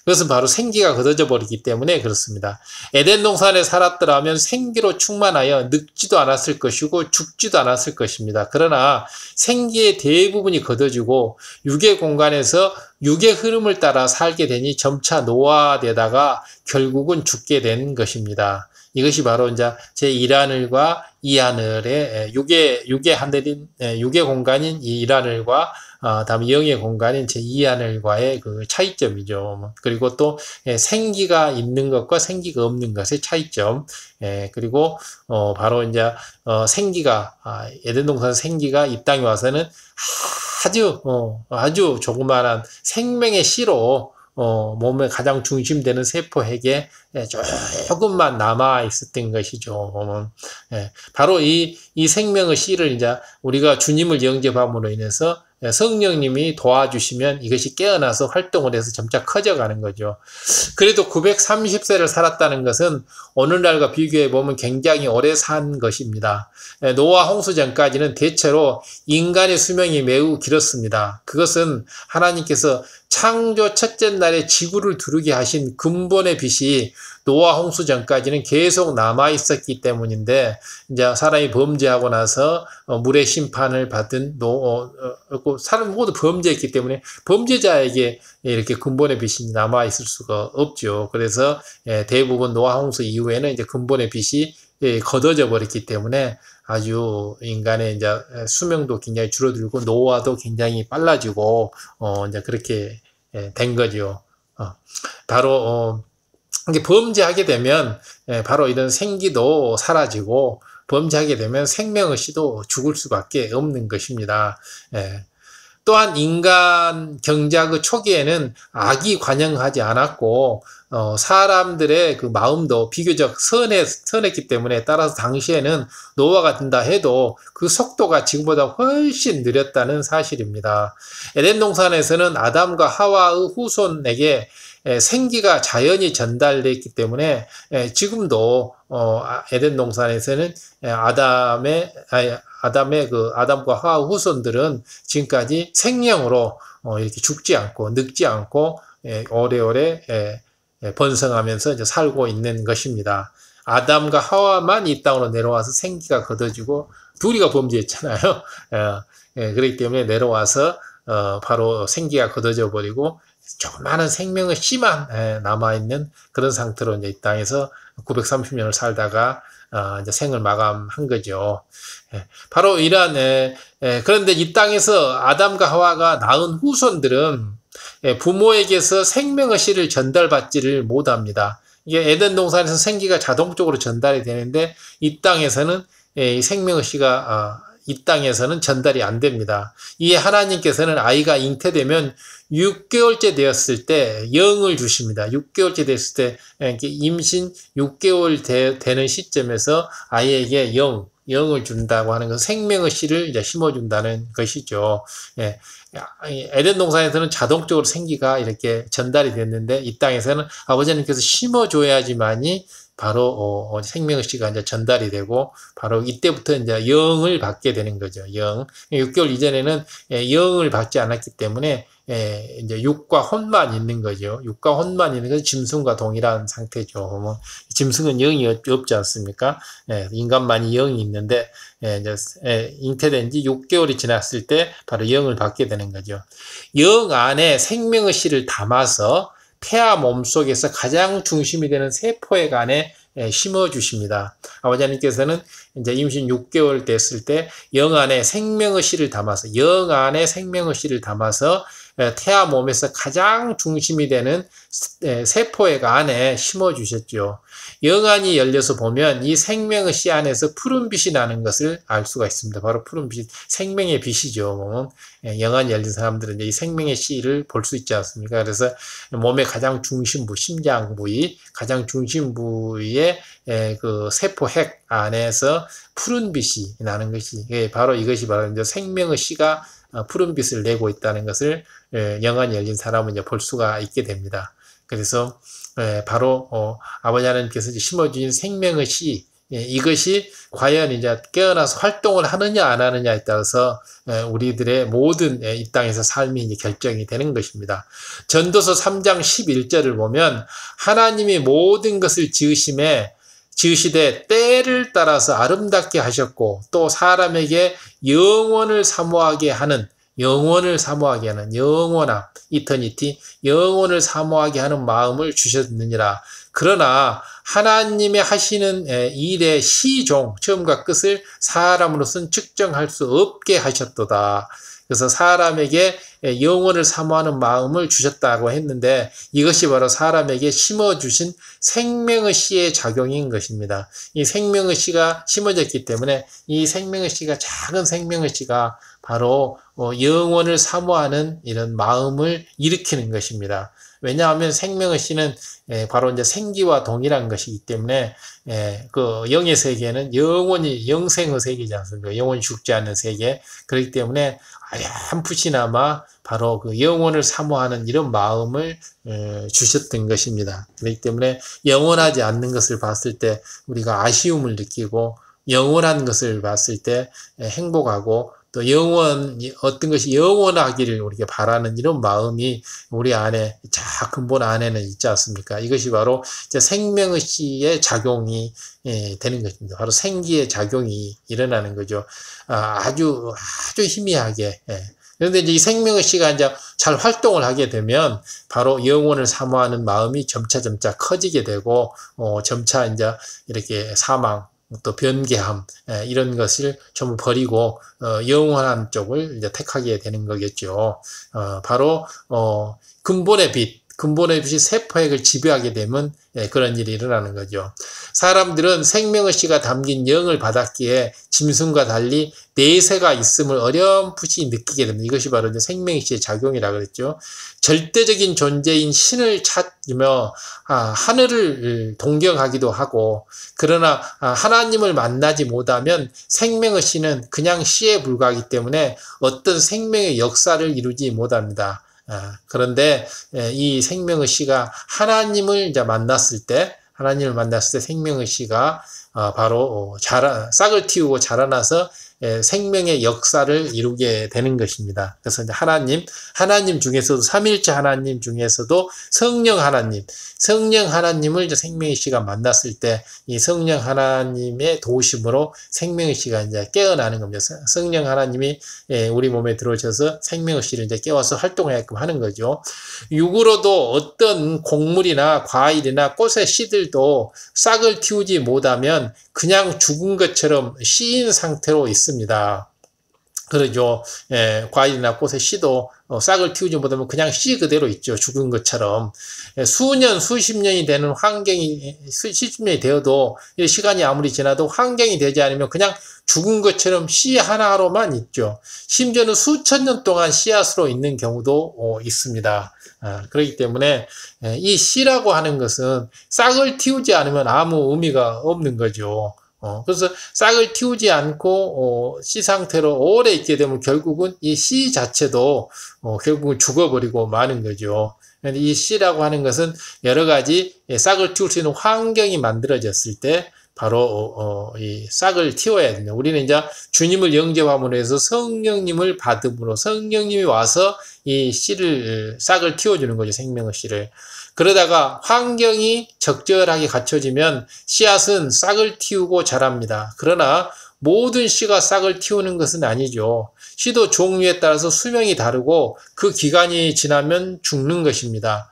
그것은 바로 생기가 걷어져 버리기 때문에 그렇습니다. 에덴 동산에 살았더라면 생기로 충만하여 늙지도 않았을 것이고 죽지도 않았을 것입니다. 그러나 생기의 대부분이 걷어지고 육의 공간에서 육의 흐름을 따라 살게 되니 점차 노화되다가 결국은 죽게 된 것입니다. 이것이 바로 이제 제1하늘과 2하늘의 육의 하늘인 육의 공간인 이 1하늘과 다음에 영의 공간인 제2하늘과의 그 차이점이죠. 그리고 또 생기가 있는 것과 생기가 없는 것의 차이점. 그리고 바로 이제 생기가 에덴 동산 생기가 이 땅에 와서는 아주 조그마한 생명의 씨로 몸의 가장 중심되는 세포핵에 조금만 남아 있었던 것이죠. 바로 이 생명의 씨를 이제 우리가 주님을 영접함으로 인해서 성령님이 도와주시면 이것이 깨어나서 활동을 해서 점차 커져가는 거죠. 그래도 930세를 살았다는 것은 오늘날과 비교해 보면 굉장히 오래 산 것입니다. 노아 홍수 전까지는 대체로 인간의 수명이 매우 길었습니다. 그것은 하나님께서 창조 첫째 날에 지구를 두르게 하신 근본의 빛이 노아 홍수 전까지는 계속 남아 있었기 때문인데, 이제 사람이 범죄하고 나서 물의 심판을 받은 사람 모두 범죄했기 때문에 범죄자에게 이렇게 근본의 빛이 남아 있을 수가 없죠. 그래서 대부분 노아 홍수 이후에는 이제 근본의 빛이 걷어져 버렸기 때문에 아주 인간의 이제 수명도 굉장히 줄어들고 노화도 굉장히 빨라지고 이제 그렇게 된 거죠. 바로 이게 범죄하게 되면 바로 이런 생기도 사라지고, 범죄하게 되면 생명의 씨도 죽을 수밖에 없는 것입니다. 또한 인간 경작의 초기에는 악이 관영하지 않았고 사람들의 그 마음도 비교적 선했기 때문에, 따라서 당시에는 노화가 된다 해도 그 속도가 지금보다 훨씬 느렸다는 사실입니다. 에덴 동산에서는 아담과 하와의 후손에게 생기가 자연히 전달됐기 때문에 지금도 에덴 동산에서는 아담과 하와 후손들은 지금까지 생명으로 이렇게 죽지 않고 늙지 않고 오래오래 번성하면서 이제 살고 있는 것입니다. 아담과 하와만 이 땅으로 내려와서 생기가 걷어지고, 둘이가 범죄했잖아요. 그렇기 때문에 내려와서 바로 생기가 걷어져 버리고 조그마한 생명의 씨만 남아있는 그런 상태로 이제 이 땅에서 930년을 살다가 이제 생을 마감한 거죠. 바로 이러한 그런데 이 땅에서 아담과 하와가 낳은 후손들은 부모에게서 생명의 씨를 전달받지를 못합니다. 이게 에덴 동산에서 생기가 자동적으로 전달이 되는데, 이 땅에서는 생명의 씨가 이 땅에서는 전달이 안 됩니다. 이에 하나님께서는 아이가 잉태되면 6개월째 되었을 때 영을 주십니다. 6개월째 됐을 때 임신 6개월 되는 시점에서 아이에게 영을 준다고 하는 것, 생명의 씨를 이제 심어준다는 것이죠. 에덴 동산에서는 자동적으로 생기가 이렇게 전달이 됐는데, 이 땅에서는 아버지님께서 심어줘야지만이 바로 생명의 씨가 이제 전달이 되고, 바로 이때부터 이제 영을 받게 되는 거죠. 6개월 이전에는 영을 받지 않았기 때문에 이제 육과 혼만 있는 거죠. 육과 혼만 있는 것은 짐승과 동일한 상태죠. 짐승은 영이 없지 않습니까? 인간만이 영이 있는데 이제 잉태된 지 6개월이 지났을 때 바로 영을 받게 되는 거죠. 영 안에 생명의 씨를 담아서 태아 몸속에서 가장 중심이 되는 세포의 간에 심어 주십니다. 아버지 하나님께서는 이제 임신 6개월 됐을 때 영안에 생명의 씨를 담아서 태아 몸에서 가장 중심이 되는 세포의 간에 심어 주셨죠. 영안이 열려서 보면 이 생명의 씨 안에서 푸른빛이 나는 것을 알 수가 있습니다. 바로 푸른빛, 생명의 빛이죠. 영안이 열린 사람들은 이제 이 생명의 씨를 볼 수 있지 않습니까? 그래서 몸의 가장 중심부, 심장 부위, 가장 중심 부위의 그 세포핵 안에서 푸른빛이 나는 것이, 바로 이것이 바로 이제 생명의 씨가 푸른빛을 내고 있다는 것을 영안이 열린 사람은 이제 볼 수가 있게 됩니다. 그래서 바로 아버지 하나님께서 심어주신 생명의 씨, 이것이 과연 이제 깨어나서 활동을 하느냐 안 하느냐에 따라서 우리들의 모든 이 땅에서 삶이 이제 결정이 되는 것입니다. 전도서 3장 11절을 보면 하나님이 모든 것을 지으시되 때를 따라서 아름답게 하셨고 또 사람에게 영원을 사모하게 하는 영원함, 이터니티, 영원을 사모하게 하는 마음을 주셨느니라. 그러나 하나님의 하시는 일의 시종, 처음과 끝을 사람으로서는 측정할 수 없게 하셨도다. 그래서 사람에게 영원을 사모하는 마음을 주셨다고 했는데 이것이 바로 사람에게 심어주신 생명의 씨의 작용인 것입니다. 이 생명의 씨가 심어졌기 때문에 이 생명의 씨가, 작은 생명의 씨가 바로 영원을 사모하는 이런 마음을 일으키는 것입니다. 왜냐하면 생명의 씨는 바로 이제 생기와 동일한 것이기 때문에 그 영의 세계는 영원히 영생의 세계이지 않습니까? 영원히 죽지 않는 세계. 그렇기 때문에 어렴풋이나마 바로 그 영원을 사모하는 이런 마음을 주셨던 것입니다. 그렇기 때문에 영원하지 않는 것을 봤을 때 우리가 아쉬움을 느끼고 영원한 것을 봤을 때 행복하고 또 어떤 것이 영원하기를 우리가 바라는 이런 마음이 우리 안에, 근본 안에는 있지 않습니까? 이것이 바로 생명의 씨의 작용이 되는 것입니다. 바로 생기의 작용이 일어나는 거죠. 아주 희미하게. 그런데 이제 이 생명의 씨가 이제 잘 활동을 하게 되면 바로 영원을 사모하는 마음이 점차 커지게 되고, 점차 이제 이렇게 사망, 또 변개함, 이런 것을 전부 버리고 영원한 쪽을 이제 택하게 되는 거겠죠. 바로 근본의 빛이 세포핵을 지배하게 되면 그런 일이 일어나는 거죠. 사람들은 생명의 씨가 담긴 영을 받았기에 짐승과 달리 내세가 있음을 어렴풋이 느끼게 됩니다. 이것이 바로 이제 생명의 씨의 작용이라 그랬죠. 절대적인 존재인 신을 찾으며 하늘을 동경하기도 하고, 그러나 하나님을 만나지 못하면 생명의 씨는 그냥 씨에 불과하기 때문에 어떤 생명의 역사를 이루지 못합니다. 그런데 이 생명의 씨가 하나님을 이제 만났을 때 생명의 씨가 바로 싹을 틔우고 자라나서 생명의 역사를 이루게 되는 것입니다. 그래서 이제 하나님 중에서도, 삼일체 하나님 중에서도 성령 하나님을 이제 생명의 씨가 만났을 때 이 성령 하나님의 도우심으로 생명의 씨가 이제 깨어나는 겁니다. 성령 하나님이 우리 몸에 들어오셔서 생명의 씨를 이제 깨워서 활동하게끔 하는 거죠. 육으로도 어떤 곡물이나 과일이나 꽃의 씨들도 싹을 틔우지 못하면 그냥 죽은 것처럼 씨인 상태로 있습니다. 그러죠. 과일이나 꽃의 씨도 싹을 틔우지 못하면 그냥 씨 그대로 있죠. 죽은 것처럼. 수십 년이 되는 수십 년이 되어도 시간이 아무리 지나도 환경이 되지 않으면 그냥 죽은 것처럼 씨 하나로만 있죠. 심지어는 수천 년 동안 씨앗으로 있는 경우도 있습니다. 그렇기 때문에 이 씨라고 하는 것은 싹을 틔우지 않으면 아무 의미가 없는 거죠. 그래서 싹을 틔우지 않고 씨 상태로 오래 있게 되면 결국은 이 씨 자체도 결국은 죽어버리고 마는 거죠. 이 씨라고 하는 것은 여러 가지 싹을 틔울 수 있는 환경이 만들어졌을 때 바로 이 싹을 틔워야 됩니다. 우리는 이제 주님을 영접함으로 해서 성령님을 받음으로 성령님이 와서 이 싹을 틔워주는 거죠. 생명의 씨를. 그러다가 환경이 적절하게 갖춰지면 씨앗은 싹을 틔우고 자랍니다. 그러나 모든 씨가 싹을 틔우는 것은 아니죠. 씨도 종류에 따라서 수명이 다르고 그 기간이 지나면 죽는 것입니다.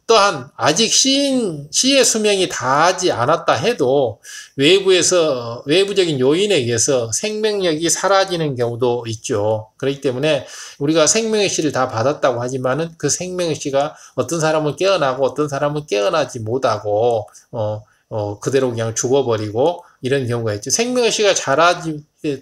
또한 아직 시의 수명이 다하지 않았다 해도 외부적인 요인에 의해서 생명력이 사라지는 경우도 있죠. 그렇기 때문에 우리가 생명의 씨를 다 받았다고 하지만은 그 생명의 씨가 어떤 사람은 깨어나고 어떤 사람은 깨어나지 못하고 그대로 그냥 죽어버리고 이런 경우가 있죠. 생명의 씨가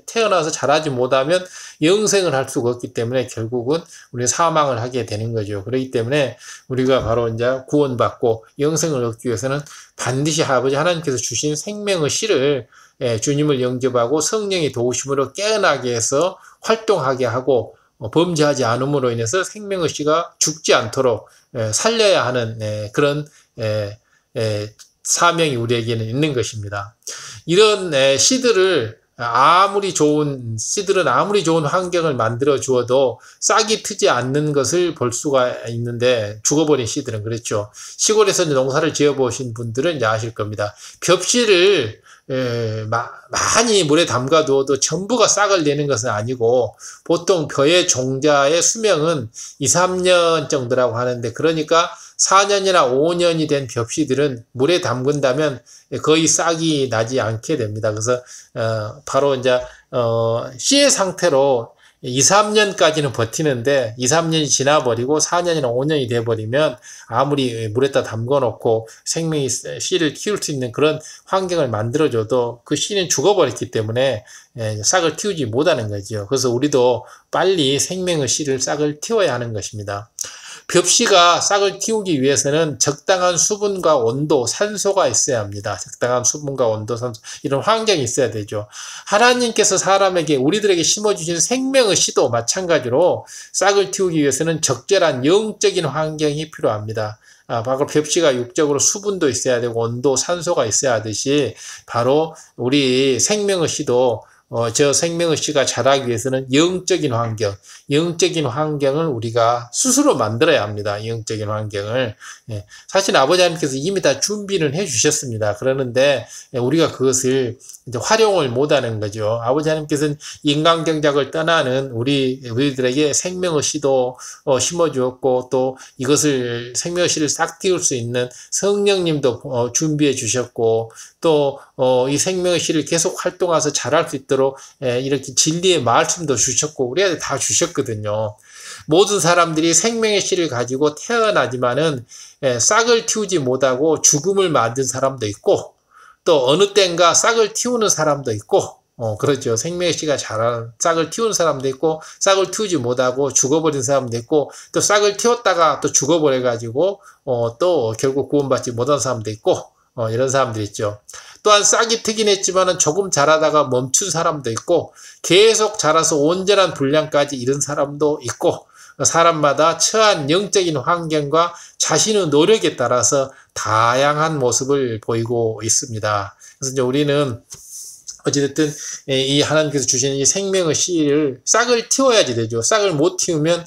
태어나서 자라지 못하면 영생을 할 수가 없기 때문에 결국은 우리가 사망을 하게 되는 거죠. 그렇기 때문에 우리가 바로 이제 구원받고 영생을 얻기 위해서는 반드시 아버지 하나님께서 주신 생명의 씨를 주님을 영접하고 성령의 도우심으로 깨어나게 해서 활동하게 하고 범죄하지 않음으로 인해서 생명의 씨가 죽지 않도록 살려야 하는 그런 사명이 우리에게는 있는 것입니다. 이런 씨들은 아무리 좋은 환경을 만들어 주어도 싹이 트지 않는 것을 볼 수가 있는데 죽어버린 씨들은 그렇죠. 시골에서 농사를 지어보신 분들은 이제 아실 겁니다. 벽씨를 많이 물에 담가 두어도 전부가 싹을 내는 것은 아니고 보통 벼의 종자의 수명은 2, 3년 정도라고 하는데 그러니까 4년이나 5년이 된 벽씨들은 물에 담근다면 거의 싹이 나지 않게 됩니다. 그래서 바로 이제 씨의 상태로 2, 3년까지는 버티는데 2, 3년이 지나버리고 4년이나 5년이 돼버리면 아무리 물에다 담궈놓고 생명이 씨를 키울 수 있는 그런 환경을 만들어줘도 그 씨는 죽어버렸기 때문에 싹을 틔우지 못하는 거죠. 그래서 우리도 빨리 생명의 씨를 싹을 틔워야 하는 것입니다. 벽씨가 싹을 틔우기 위해서는 적당한 수분과 온도, 산소가 있어야 합니다. 적당한 수분과 온도, 산소 이런 환경이 있어야 되죠. 하나님께서 사람에게 우리들에게 심어주신 생명의 씨도 마찬가지로 싹을 틔우기 위해서는 적절한 영적인 환경이 필요합니다. 바로 벽씨가 육적으로 수분도 있어야 되고 온도, 산소가 있어야 하듯이 바로 우리 생명의 씨도 저 생명의 씨가 자라기 위해서는 영적인 환경을 우리가 스스로 만들어야 합니다. 영적인 환경을. 사실 아버지 하나님께서 이미 다 준비는 해 주셨습니다. 그러는데 우리가 그것을 이제 활용을 못하는 거죠. 아버지 하나님께서는 인간경작을 떠나는 우리들에게 생명의 씨도 심어주었고 또 이것을 생명의 씨를 싹 틔울 수 있는 성령님도 준비해 주셨고 또 이 생명의 씨를 계속 활동해서 자랄 수 있도록 이렇게 진리의 말씀도 주셨고 우리한테 다 주셨거든요. 모든 사람들이 생명의 씨를 가지고 태어나지만은 싹을 틔우지 못하고 죽음을 맞은 사람도 있고 또 어느 땐가 싹을 틔우는 사람도 있고 그렇죠. 생명의 씨가 자라는 싹을 틔우는 사람도 있고 싹을 틔우지 못하고 죽어버린 사람도 있고 또 싹을 틔웠다가 또 죽어버려가지고 또 결국 구원받지 못한 사람도 있고 이런 사람들 있죠. 또한 싹이 트긴 했지만은 조금 자라다가 멈춘 사람도 있고 계속 자라서 온전한 분량까지 이른 사람도 있고 사람마다 처한 영적인 환경과 자신의 노력에 따라서 다양한 모습을 보이고 있습니다. 그래서 이제 우리는 어찌됐든 이 하나님께서 주시는 이 생명의 씨를 싹을 틔워야지 되죠. 싹을 못 틔우면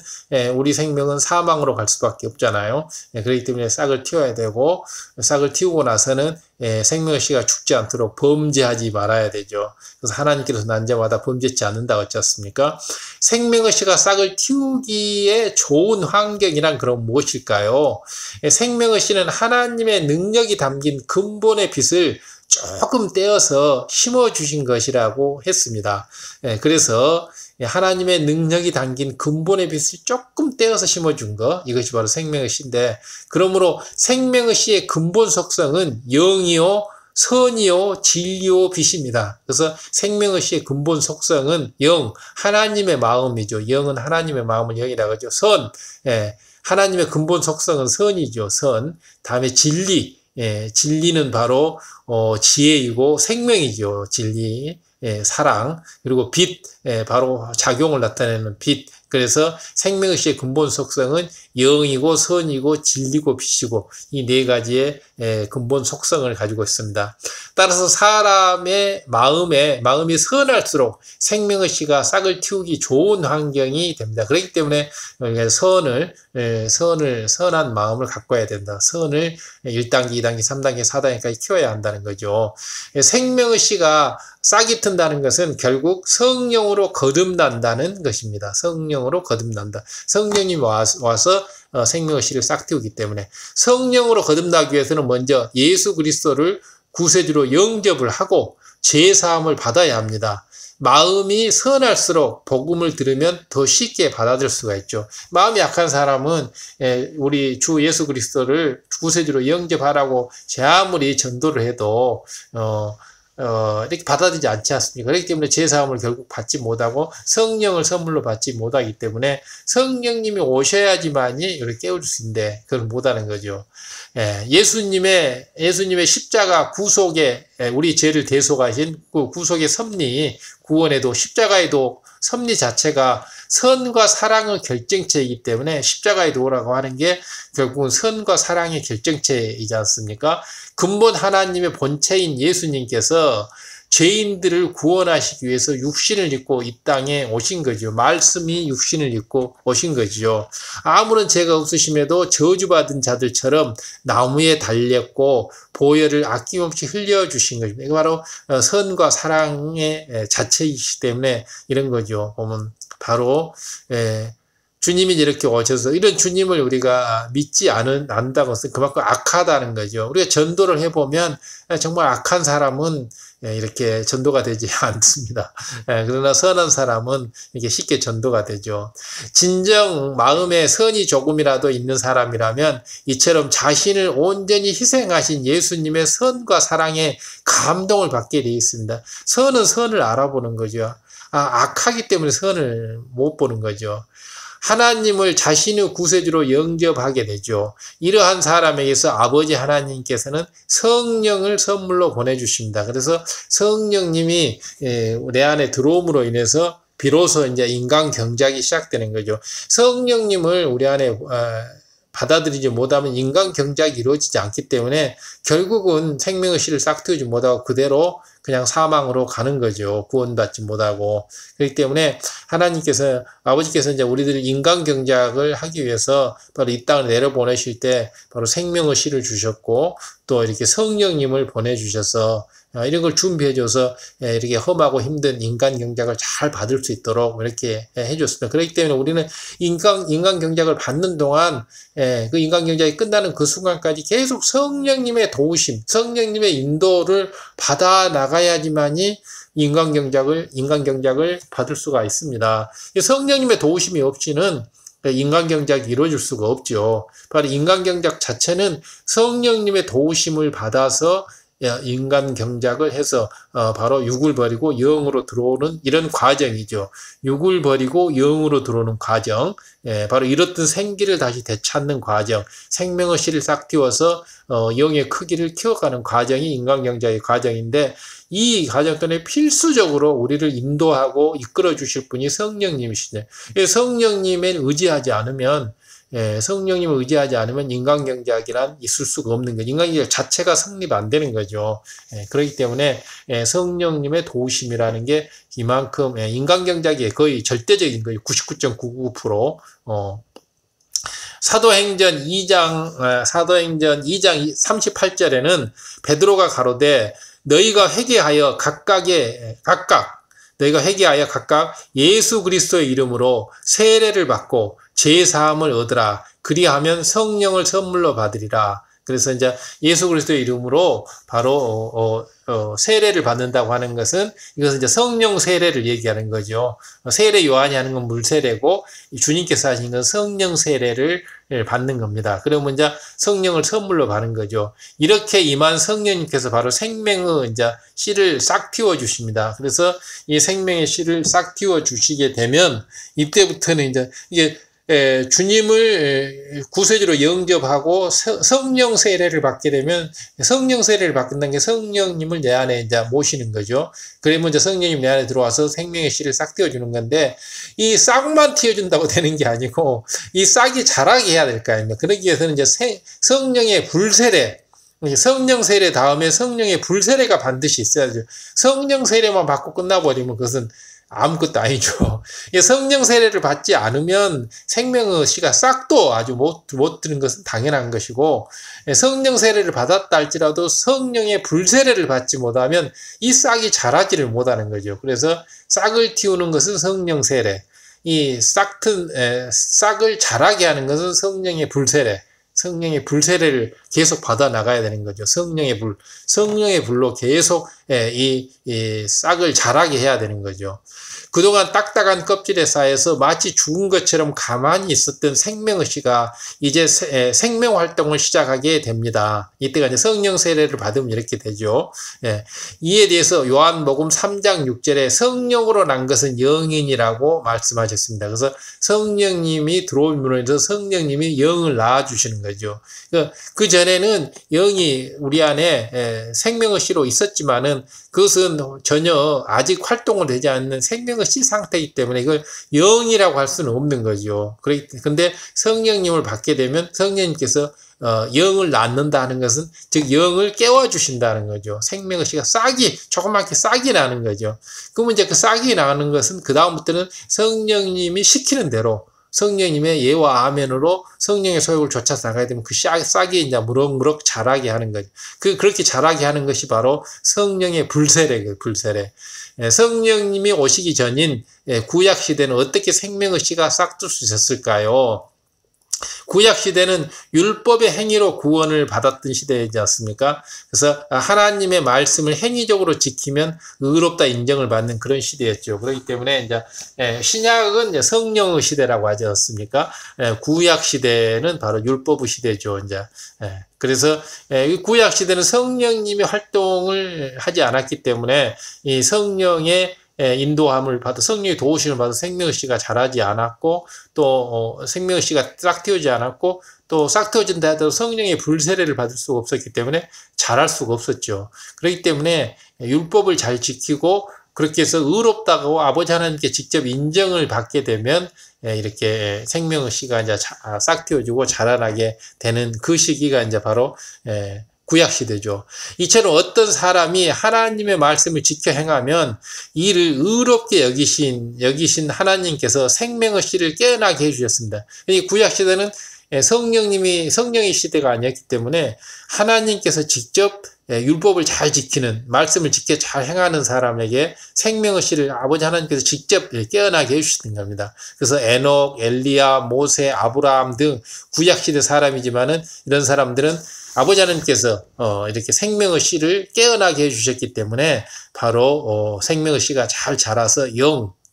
우리 생명은 사망으로 갈 수밖에 없잖아요. 그렇기 때문에 싹을 틔워야 되고 싹을 틔우고 나서는 생명의 씨가 죽지 않도록 범죄하지 말아야 되죠. 그래서 하나님께서 난 자마다 범죄치 않는다고 했지 않습니까? 생명의 씨가 싹을 틔우기에 좋은 환경이란 그럼 무엇일까요? 생명의 씨는 하나님의 능력이 담긴 근본의 빛을 조금 떼어서 심어주신 것이라고 했습니다. 그래서 하나님의 능력이 담긴 근본의 빛을 조금 떼어서 심어준 것, 이것이 바로 생명의 씨인데, 그러므로 생명의 씨의 근본 속성은 영이요, 선이요, 진리요, 빛입니다. 그래서 생명의 씨의 근본 속성은 영, 하나님의 마음이죠. 영은 하나님의 마음을 영이라고 하죠. 선, 하나님의 근본 속성은 선이죠. 선. 다음에 진리. 진리는 바로 지혜이고 생명이죠. 진리, 사랑, 그리고 빛, 바로 작용을 나타내는 빛. 그래서 생명의 씨의 근본 속성은 영이고 선이고 진리고 빛이고 이 네 가지의 근본 속성을 가지고 있습니다. 따라서 사람의 마음이 선할수록 생명의 씨가 싹을 틔우기 좋은 환경이 됩니다. 그렇기 때문에 선한 마음을 가꿔야 된다. 선을 1단계, 2단계, 3단계, 4단계까지 키워야 한다는 거죠. 생명의 씨가 싹이 튼다는 것은 결국 성령으로 거듭난다는 것입니다. 성령으로 성령으로 거듭난다. 성령이 와서 생명의 씨를 싹 틔우기 때문에 성령으로 거듭나기 위해서는 먼저 예수 그리스도를 구세주로 영접을 하고 죄사함을 받아야 합니다. 마음이 선할수록 복음을 들으면 더 쉽게 받아들일 수가 있죠. 마음이 약한 사람은 우리 주 예수 그리스도를 구세주로 영접하라고 제 아무리 전도를 해도 이렇게 받아들이지 않지 않습니까? 그렇기 때문에 제사함을 결국 받지 못하고 성령을 선물로 받지 못하기 때문에 성령님이 오셔야지만이 이렇게 깨울 수 있는데 그걸 못하는 거죠. 예수님의 십자가 구속에 우리 죄를 대속하신 그 구속의 섭리, 구원에도 십자가에도 섭리 자체가 선과 사랑의 결정체이기 때문에 십자가에 도우라고 하는 게 결국은 선과 사랑의 결정체이지 않습니까? 근본 하나님의 본체인 예수님께서 죄인들을 구원하시기 위해서 육신을 입고 이 땅에 오신 거죠. 말씀이 육신을 입고 오신 거죠. 아무런 죄가 없으심에도 저주받은 자들처럼 나무에 달렸고 보혈을 아낌없이 흘려주신 거죠. 이거 바로 선과 사랑의 자체이기 때문에 이런 거죠. 보면 바로 주님이 이렇게 오셔서 이런 주님을 우리가 믿지 않는다고 해서 그만큼 악하다는 거죠. 우리가 전도를 해보면 정말 악한 사람은 이렇게 전도가 되지 않습니다. 그러나 선한 사람은 이게 쉽게 전도가 되죠. 진정 마음에 선이 조금이라도 있는 사람이라면 이처럼 자신을 온전히 희생하신 예수님의 선과 사랑에 감동을 받게 되어 있습니다. 선은 선을 알아보는 거죠. 악하기 때문에 선을 못 보는 거죠. 하나님을 자신의 구세주로 영접하게 되죠. 이러한 사람에게서 아버지 하나님께서는 성령을 선물로 보내주십니다. 그래서 성령님이 내 안에 들어옴으로 인해서 비로소 이제 인간 경작이 시작되는 거죠. 성령님을 우리 안에 받아들이지 못하면 인간 경작이 이루어지지 않기 때문에 결국은 생명의 씨를 싹 틔우지 못하고 그대로 그냥 사망으로 가는 거죠. 구원받지 못하고. 그렇기 때문에 하나님께서, 아버지께서 이제 우리들이 인간 경작을 하기 위해서 바로 이 땅을 내려보내실 때 바로 생명의 씨를 주셨고 또 이렇게 성령님을 보내주셔서 이런 걸 준비해줘서 이렇게 험하고 힘든 인간 경작을 잘 받을 수 있도록 이렇게 해줬습니다. 그렇기 때문에 우리는 인간 경작을 받는 동안 그 인간 경작이 끝나는 그 순간까지 계속 성령님의 도우심, 성령님의 인도를 받아 나가야지만이 인간 경작을 받을 수가 있습니다. 성령님의 도우심이 없이는 인간 경작이 이루어질 수가 없죠. 바로 인간 경작 자체는 성령님의 도우심을 받아서 인간 경작을 해서 바로 육을 버리고 영으로 들어오는 이런 과정이죠. 육을 버리고 영으로 들어오는 과정, 바로 잃었던 생기를 다시 되찾는 과정, 생명의 씨를 싹 틔워서 영의 크기를 키워가는 과정이 인간 경작의 과정인데 이 과정 때문에 필수적으로 우리를 인도하고 이끌어 주실 분이 성령님이시죠. 성령님에 의지하지 않으면 성령님을 의지하지 않으면 인간경작이란 있을 수가 없는 거죠. 인간경작 자체가 성립 안 되는 거죠. 그렇기 때문에 성령님의 도우심이라는 게 이만큼 인간경작이 거의 절대적인 거예요. 99.99%. 사도행전 2장 38절에는 베드로가 가로되 너희가 회개하여 각각 예수 그리스도의 이름으로 세례를 받고 죄 사함을 얻으라. 그리하면 성령을 선물로 받으리라. 그래서 이제 예수 그리스도의 이름으로 바로 세례를 받는다고 하는 것은 이것은 이제 성령 세례를 얘기하는 거죠. 세례 요한이 하는 건 물 세례고 주님께서 하신 건 성령 세례를 받는 겁니다. 그러면 이제 성령을 선물로 받는 거죠. 이렇게 임한 성령님께서 바로 생명의 이제 씨를 싹 틔워 주십니다. 그래서 이 생명의 씨를 싹 틔워 주시게 되면 이때부터는 이제 이게 주님을 구세주로 영접하고 성령 세례를 받게 되면 성령 세례를 받는다는 게 성령님을 내 안에 이제 모시는 거죠. 그러면 이제 성령님 내 안에 들어와서 생명의 씨를 싹 틔워주는 건데 이 싹만 틔워준다고 되는 게 아니고 이 싹이 자라게 해야 될 거 아닙니까? 그러기 위해서는 이제 성령의 불세례, 성령 세례 다음에 성령의 불세례가 반드시 있어야죠. 성령 세례만 받고 끝나버리면 그것은 아무것도 아니죠. 성령 세례를 받지 않으면 생명의 씨가 싹도 아주 못 드는 것은 당연한 것이고 성령 세례를 받았다 할지라도 성령의 불세례를 받지 못하면 이 싹이 자라지를 못하는 거죠. 그래서 싹을 틔우는 것은 성령 세례. 이 싹을 자라게 하는 것은 성령의 불세례. 성령의 불세례를 계속 받아 나가야 되는 거죠. 성령의 불로 계속 이 싹을 자라게 해야 되는 거죠. 그동안 딱딱한 껍질에 쌓여서 마치 죽은 것처럼 가만히 있었던 생명의 씨가 이제 생명 활동을 시작하게 됩니다. 이때가 이제 성령 세례를 받으면 이렇게 되죠. 이에 대해서 요한복음 3장 6절에 성령으로 난 것은 영인이라고 말씀하셨습니다. 그래서 성령님이 들어옴으로 인해서 성령님이 영을 낳아주시는 거죠. 그 전에는 영이 우리 안에 생명의 씨로 있었지만은 그것은 전혀 아직 활동을 되지 않는 생명의 씨 상태이기 때문에 이걸 영이라고 할 수는 없는 거죠. 그런데 성령님을 받게 되면 성령님께서 영을 낳는다 하는 것은 즉 영을 깨워주신다는 거죠. 생명의 씨가 조그맣게 싹이 나는 거죠. 그러면 이제 그 싹이 나는 것은 그 다음부터는 성령님이 시키는 대로 성령님의 예와 아멘으로 성령의 소욕을 쫓아서 나가야 되면 그 싹이 이제 무럭무럭 자라게 하는 거죠. 그렇게 자라게 하는 것이 바로 성령의 불세례예요, 불세례. 성령님이 오시기 전인 구약 시대는 어떻게 생명의 씨가 싹들 수 있었을까요? 구약 시대는 율법의 행위로 구원을 받았던 시대이지 않습니까? 그래서 하나님의 말씀을 행위적으로 지키면 의롭다 인정을 받는 그런 시대였죠. 그렇기 때문에 이제 신약은 이제 성령의 시대라고 하지 않습니까? 구약 시대는 바로 율법의 시대죠. 이제 그래서 구약 시대는 성령님이 활동을 하지 않았기 때문에 이 성령의 인도함을 받아 성령의 도우심을 받아 생명의 씨가 자라지 않았고 또 생명의 씨가 싹 틔우지 않았고 또 싹 틔워진다 하더라도 성령의 불세례를 받을 수가 없었기 때문에 자랄 수가 없었죠. 그렇기 때문에 율법을 잘 지키고 그렇게 해서 의롭다고 아버지 하나님께 직접 인정을 받게 되면 이렇게 생명의 씨가 이제 싹 틔워지고 자라나게 되는 그 시기가 이제 바로 구약시대죠. 이처럼 어떤 사람이 하나님의 말씀을 지켜 행하면 이를 의롭게 여기신 하나님께서 생명의 씨를 깨어나게 해주셨습니다. 이 구약시대는 성령의 시대가 아니었기 때문에 하나님께서 직접 율법을 잘 지키는, 말씀을 지켜 잘 행하는 사람에게 생명의 씨를 아버지 하나님께서 직접 깨어나게 해주시는 겁니다. 그래서 에녹, 엘리야, 모세, 아브라함 등 구약시대 사람이지만은 이런 사람들은 아버지 하나님께서 이렇게 생명의 씨를 깨어나게 해주셨기 때문에 바로 생명의 씨가 잘 자라서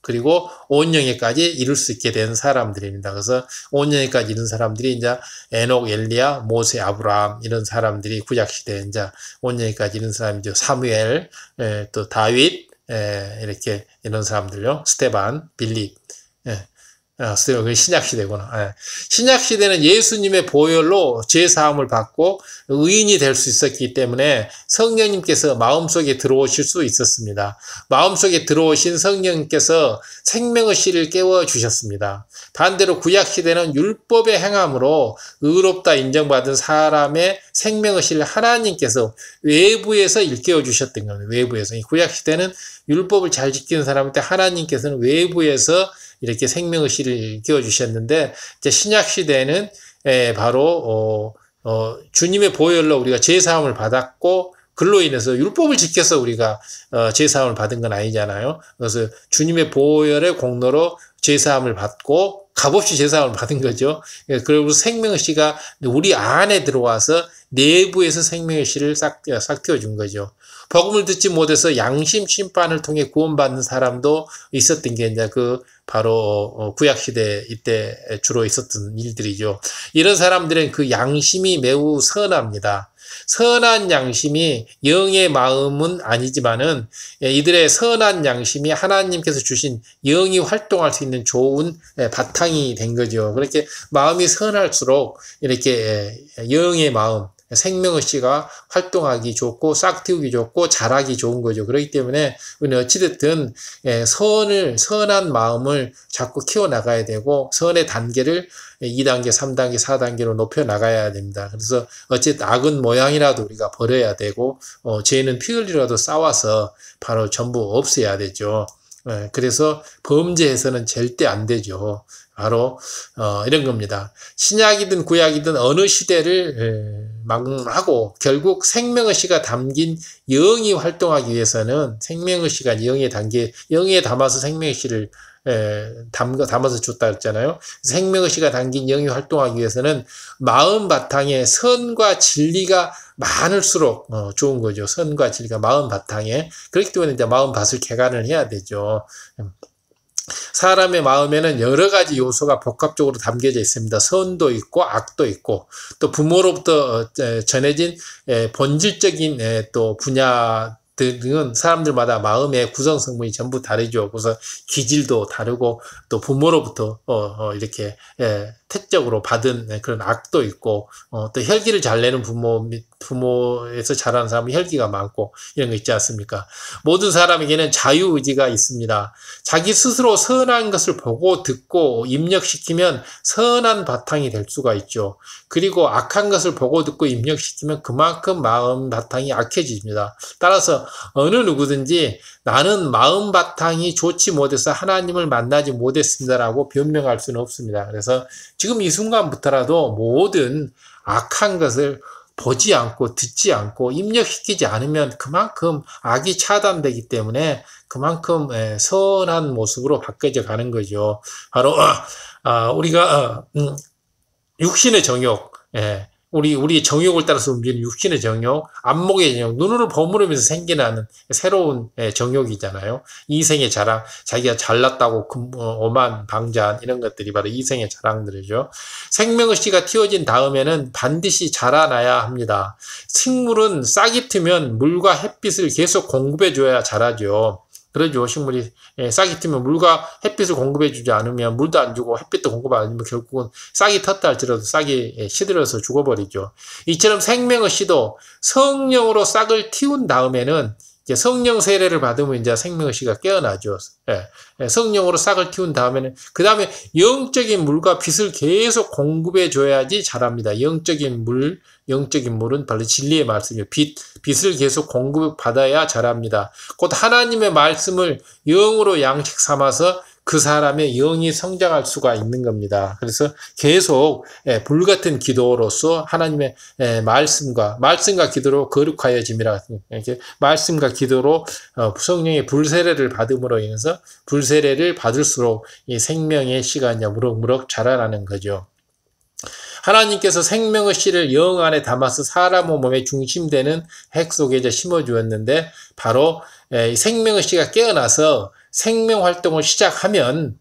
그리고 온영에까지 이룰 수 있게 된 사람들입니다. 그래서 온영에까지 이룬 사람들이 이제 에녹, 엘리야, 모세, 아브라함 이런 사람들이 구약시대에 이제 온영에까지 이룬 사람이죠. 사무엘, 또 다윗, 이렇게 이런 사람들요. 스테반, 빌립. 신약시대구나. 신약시대는 예수님의 보혈로 죄사함을 받고 의인이 될 수 있었기 때문에 성령님께서 마음속에 들어오실 수 있었습니다. 마음속에 들어오신 성령님께서 생명의 씨를 깨워주셨습니다. 반대로 구약시대는 율법의 행함으로 의롭다 인정받은 사람의 생명의 씨를 하나님께서 외부에서 일깨워 주셨던 겁니다. 외부에서. 구약시대는 율법을 잘 지키는 사람한테 하나님께서는 외부에서 이렇게 생명의 씨를 끼워 주셨는데 이제 신약 시대에는 바로 주님의 보혈로 우리가 죄사함을 받았고 그로 인해서 율법을 지켜서 우리가 죄사함을 받은 건 아니잖아요. 그래서 주님의 보혈의 공로로 죄사함을 받고 값없이 죄사함을 받은 거죠. 그리고 생명의 씨가 우리 안에 들어와서 내부에서 생명의 씨를 싹 틔워준 거죠. 복음을 듣지 못해서 양심 심판을 통해 구원받는 사람도 있었던 게 이제 바로 구약시대 이때 주로 있었던 일들이죠. 이런 사람들은 그 양심이 매우 선합니다. 선한 양심이 영의 마음은 아니지만은 이들의 선한 양심이 하나님께서 주신 영이 활동할 수 있는 좋은 바탕이 된 거죠. 그렇게 마음이 선할수록 이렇게 영의 마음, 생명의 씨가 활동하기 좋고 싹 틔우기 좋고 자라기 좋은 거죠. 그렇기 때문에 우리는 어찌됐든 선한 마음을 자꾸 키워나가야 되고 선의 단계를 2단계, 3단계, 4단계로 높여나가야 됩니다. 그래서 어쨌든 악은 모양이라도 우리가 버려야 되고 죄는 피 흘리라도 싸워서 바로 전부 없애야 되죠. 그래서 범죄해서는 절대 안 되죠. 바로 이런 겁니다. 신약이든 구약이든 어느 시대를 막론하고 결국 생명의씨가 담긴 영이 활동하기 위해서는 생명의씨가 영에 담아서 생명의씨를 담아서 줬다 했잖아요. 생명의씨가 담긴 영이 활동하기 위해서는 마음 바탕에 선과 진리가 많을수록 좋은 거죠. 선과 진리가 마음 바탕에. 그렇기 때문에 이제 마음밭을 개간을 해야 되죠. 사람의 마음에는 여러 가지 요소가 복합적으로 담겨져 있습니다. 선도 있고 악도 있고 또 부모로부터 전해진 본질적인 또 분야들은 사람들마다 마음의 구성 성분이 전부 다르죠. 그래서 기질도 다르고 또 부모로부터 이렇게 태적으로 받은 그런 악도 있고 또 혈기를 잘 내는 부모에서 자라는 사람은 혈기가 많고 이런 거 있지 않습니까? 모든 사람에게는 자유의지가 있습니다. 자기 스스로 선한 것을 보고 듣고 입력시키면 선한 바탕이 될 수가 있죠. 그리고 악한 것을 보고 듣고 입력시키면 그만큼 마음 바탕이 악해집니다. 따라서 어느 누구든지 나는 마음 바탕이 좋지 못해서 하나님을 만나지 못했습니다라고 변명할 수는 없습니다. 그래서 지금 이 순간부터라도 모든 악한 것을 보지 않고 듣지 않고 입력시키지 않으면 그만큼 악이 차단되기 때문에 그만큼 선한 모습으로 바뀌어져 가는 거죠. 바로 우리가 육신의 정욕, 우리 정욕을 따라서 움직이는 육신의 정욕, 안목의 정욕, 눈으로 버무르면서 생겨나는 새로운 정욕이잖아요. 이생의 자랑, 자기가 잘났다고 오만 방자한 이런 것들이 바로 이생의 자랑들이죠. 생명의씨가 틔워진 다음에는 반드시 자라나야 합니다. 식물은 싹이 트면 물과 햇빛을 계속 공급해줘야 자라죠. 그러죠. 식물이 싹이 트면 물과 햇빛을 공급해주지 않으면 물도 안 주고 햇빛도 공급 안 주면 결국은 싹이 텄다 할지라도 싹이 시들어서 죽어버리죠. 이처럼 생명의씨도 성령으로 싹을 틔운 다음에는 이제 성령 세례를 받으면 이제 생명의씨가 깨어나죠. 성령으로 싹을 틔운 다음에는 그 다음에 영적인 물과 빛을 계속 공급해 줘야지 자랍니다. 영적인 물은 바로 진리의 말씀이에요. 빛을 계속 공급받아야 자랍니다. 곧 하나님의 말씀을 영으로 양식 삼아서 그 사람의 영이 성장할 수가 있는 겁니다. 그래서 계속 불같은 기도로서 하나님의 말씀과 기도로 거룩하여짐이라, 이렇게 말씀과 기도로 성령의 불세례를 받음으로 인해서 불세례를 받을수록 이 생명의 씨가 이제 무럭무럭 자라나는 거죠. 하나님께서 생명의씨를 영 안에 담아서 사람의 몸의 중심되는 핵 속에 이제 심어주었는데 바로 생명의씨가 깨어나서 생명활동을 시작하면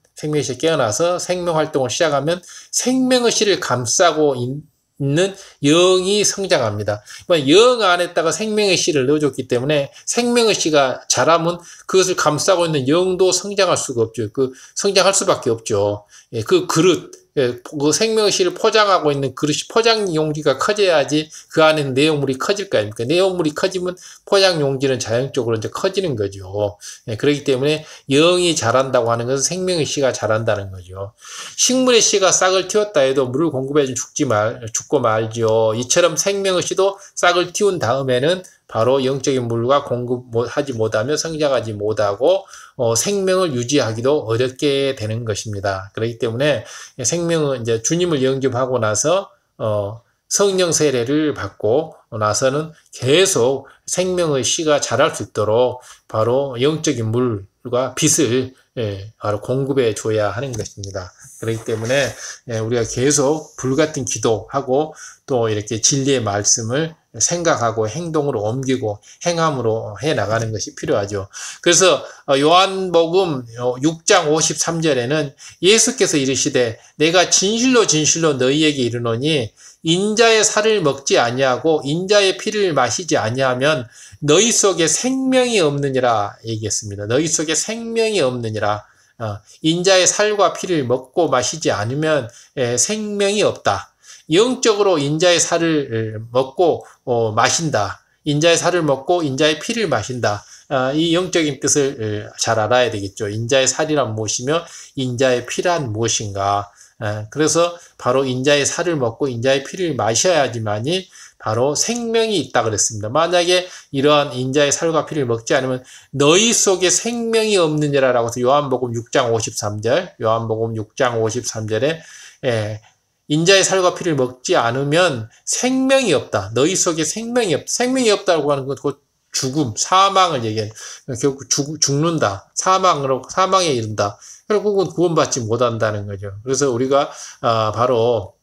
생명의씨를 감싸고 있는 영이 성장합니다. 영 안에다가 생명의씨를 넣어줬기 때문에 생명의씨가 자라면 그것을 감싸고 있는 영도 성장할 수가 없죠. 성장할 수밖에 없죠. 그 그릇, 그 생명의씨를 포장하고 있는 그릇이 포장 용기가 커져야지 그 안에 내용물이 커질 거 아닙니까? 내용물이 커지면 포장 용기는 자연적으로 이제 커지는 거죠. 그렇기 때문에 영이 자란다고 하는 것은 생명의씨가 자란다는 거죠. 식물의 씨가 싹을 틔웠다 해도 물을 공급해 죽고 말죠. 이처럼 생명의씨도 싹을 틔운 다음에는 바로 영적인 물과 공급하지 못하며 성장하지 못하고 생명을 유지하기도 어렵게 되는 것입니다. 그렇기 때문에 생명은 이제 주님을 영접하고 나서 성령 세례를 받고 나서는 계속 생명의 씨가 자랄 수 있도록 바로 영적인 물과 빛을 바로 공급해 줘야 하는 것입니다. 그렇기 때문에 우리가 계속 불같은 기도하고 또 이렇게 진리의 말씀을 생각하고 행동으로 옮기고 행함으로 해나가는 것이 필요하죠. 그래서 요한복음 6장 53절에는 예수께서 이르시되 내가 진실로 너희에게 이르노니 인자의 살을 먹지 아니하고 인자의 피를 마시지 아니하면 너희 속에 생명이 없느니라 얘기했습니다. 너희 속에 생명이 없느니라. 인자의 살과 피를 먹고 마시지 않으면 생명이 없다. 영적으로 인자의 살을 먹고 마신다. 인자의 살을 먹고 인자의 피를 마신다. 이 영적인 뜻을 잘 알아야 되겠죠. 인자의 살이란 무엇이며 인자의 피란 무엇인가. 그래서 바로 인자의 살을 먹고 인자의 피를 마셔야지만이 바로 생명이 있다 그랬습니다. 만약에 이러한 인자의 살과 피를 먹지 않으면 너희 속에 생명이 없느니라라고 해서 요한복음 6장 53절에 인자의 살과 피를 먹지 않으면 생명이 없다. 너희 속에 생명이 없다. 생명이 없다고 하는 건 곧 죽음, 사망을 얘기해요. 결국 죽는다. 사망에 이른다. 결국은 구원받지 못한다는 거죠. 그래서 우리가 바로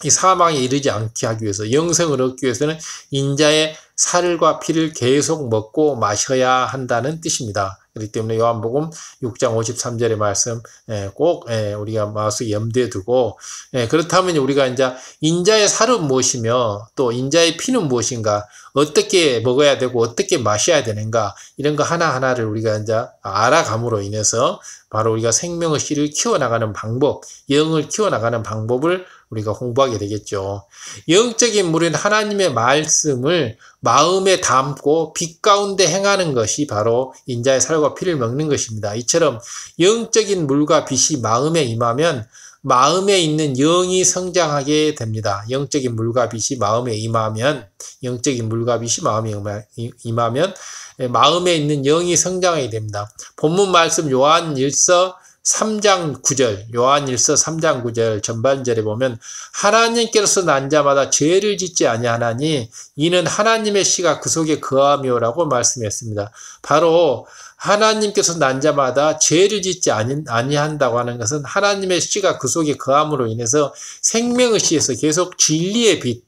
이 사망에 이르지 않게 하기 위해서, 영생을 얻기 위해서는 인자의 살과 피를 계속 먹고 마셔야 한다는 뜻입니다. 그렇기 때문에 요한복음 6장 53절의 말씀 꼭 우리가 마음속에 염두에 두고, 그렇다면 우리가 이제 인자의 살은 무엇이며 또 인자의 피는 무엇인가, 어떻게 먹어야 되고 어떻게 마셔야 되는가, 이런 거 하나하나를 우리가 이제 알아감으로 인해서 바로 우리가 생명의 씨를 키워나가는 방법, 영을 키워나가는 방법을 우리가 공부하게 되겠죠. 영적인 물은 하나님의 말씀을 마음에 담고 빛 가운데 행하는 것이 바로 인자의 살과 피를 먹는 것입니다. 이처럼 영적인 물과 빛이 마음에 임하면 마음에 있는 영이 성장하게 됩니다. 영적인 물과 빛이 마음에 임하면 마음에 있는 영이 성장하게 됩니다. 본문 말씀 요한일서 3장 9절 전반절에 보면 하나님께로서 난 자마다 죄를 짓지 아니하나니 이는 하나님의 씨가 그 속에 거하며라고 말씀했습니다. 바로 하나님께서 난 자마다 죄를 짓지 아니한다고 하는 것은 하나님의 씨가 그 속에 거함으로 인해서 생명의 씨에서 계속 진리의 빛,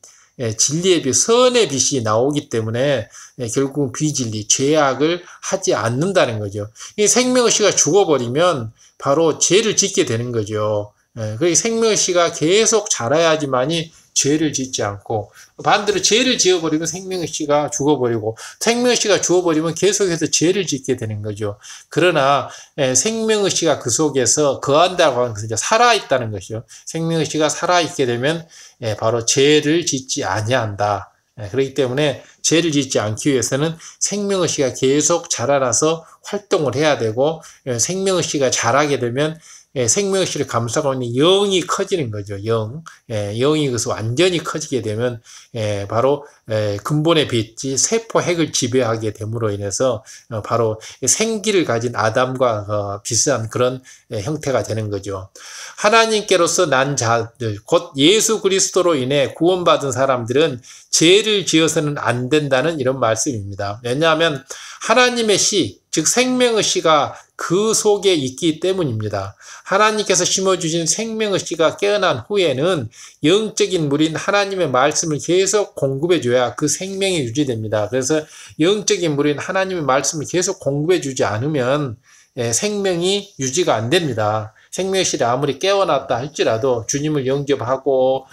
선의 빛이 나오기 때문에 결국은 비진리, 죄악을 하지 않는다는 거죠. 이 생명의 씨가 죽어버리면 바로 죄를 짓게 되는 거죠. 그러니까 생명의 씨가 계속 자라야지만이 죄를 짓지 않고, 반대로 죄를 지어버리면 생명의 씨가 죽어버리고, 생명의 씨가 죽어버리면 계속해서 죄를 짓게 되는 거죠. 그러나 생명의 씨가 그 속에서 거한다고 하는 것은 이제 살아있다는 것이죠. 생명의 씨가 살아있게 되면 바로 죄를 짓지 아니한다. 그렇기 때문에 죄를 짓지 않기 위해서는 생명의 씨가 계속 자라나서 활동을 해야 되고, 생명의 씨가 자라게 되면 생명의 씨를 감싸고 있는 영이 커지는 거죠. 영이 그래서 완전히 커지게 되면 바로 근본의 빛이 세포 핵을 지배하게 됨으로 인해서 바로 생기를 가진 아담과 비슷한 그런 형태가 되는 거죠. 하나님께로서 난 자들, 곧 예수 그리스도로 인해 구원받은 사람들은 죄를 지어서는 안 된다는 이런 말씀입니다. 왜냐하면 하나님의 씨, 즉 생명의 씨가 그 속에 있기 때문입니다. 하나님께서 심어주신 생명의 씨가 깨어난 후에는 영적인 물인 하나님의 말씀을 계속 공급해줘야 그 생명이 유지됩니다. 그래서 영적인 물인 하나님의 말씀을 계속 공급해주지 않으면 생명이 유지가 안 됩니다. 생명의 씨를 아무리 깨어났다 할지라도 주님을 영접하고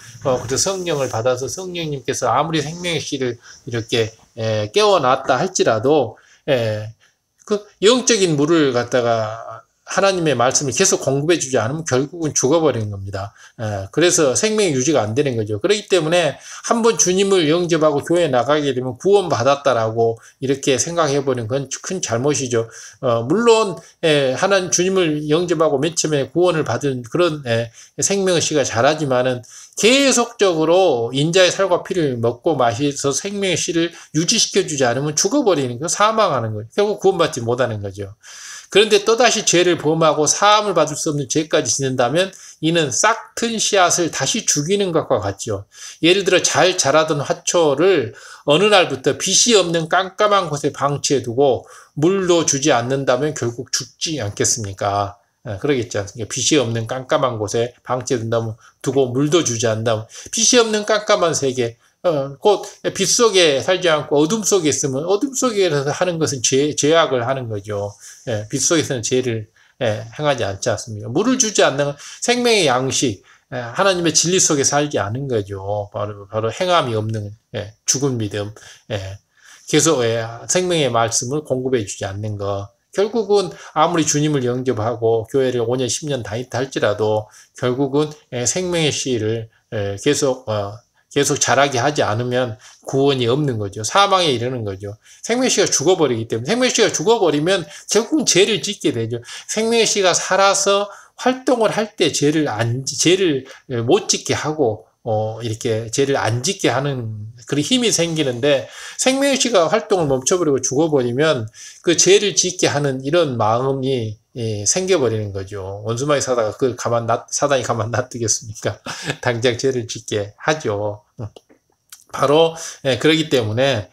그래서 성령을 받아서 성령님께서 아무리 생명의 씨를 이렇게 깨어났다 할지라도 그 영적인 물을 갖다가 하나님의 말씀을 계속 공급해 주지 않으면 결국은 죽어버리는 겁니다. 그래서 생명이 유지가 안 되는 거죠. 그렇기 때문에 한번 주님을 영접하고 교회에 나가게 되면 구원받았다라고 이렇게 생각해버리는 건 큰 잘못이죠. 물론 하나님 주님을 영접하고 맨 처음에 구원을 받은 그런 생명의 씨가 자라지만은 계속적으로 인자의 살과 피를 먹고 마셔서 생명의 씨를 유지시켜 주지 않으면 죽어버리는 거, 사망하는 거예요. 결국 구원받지 못하는 거죠. 그런데 또다시 죄를 범하고 사함을 받을 수 없는 죄까지 짓는다면 이는 싹튼 씨앗을 다시 죽이는 것과 같죠. 예를 들어 잘 자라던 화초를 어느 날부터 빛이 없는 깜깜한 곳에 방치해 두고 물도 주지 않는다면 결국 죽지 않겠습니까? 그러겠죠. 빛이 없는 깜깜한 곳에 방치해 둔다면 두고 물도 주지 않는다면 빛이 없는 깜깜한 세계, 곧 빛 속에 살지 않고 어둠 속에 있으면 어둠 속에서 하는 것은 죄악을 하는 거죠. 빛 속에서는 죄를 행하지 않지 않습니까? 물을 주지 않는 생명의 양식, 하나님의 진리 속에 살지 않은 거죠. 바로 행함이 없는 죽은 믿음, 계속 생명의 말씀을 공급해 주지 않는 것. 결국은 아무리 주님을 영접하고 교회를 5년, 10년 다녔다 할지라도 결국은 생명의 씨를 계속 자라게 하지 않으면 구원이 없는 거죠. 사망에 이르는 거죠. 생명의 씨가 죽어버리기 때문에, 생명의 씨가 죽어버리면 결국은 죄를 짓게 되죠. 생명의 씨가 살아서 활동을 할 때 죄를 못 짓게 하고 이렇게 죄를 안 짓게 하는 그런 힘이 생기는데, 생명의 씨가 활동을 멈춰버리고 죽어버리면 그 죄를 짓게 하는 이런 마음이 생겨버리는 거죠. 원수마귀 사다가 사단이 가만 놔두겠습니까? 당장 죄를 짓게 하죠. 바로 그렇기 때문에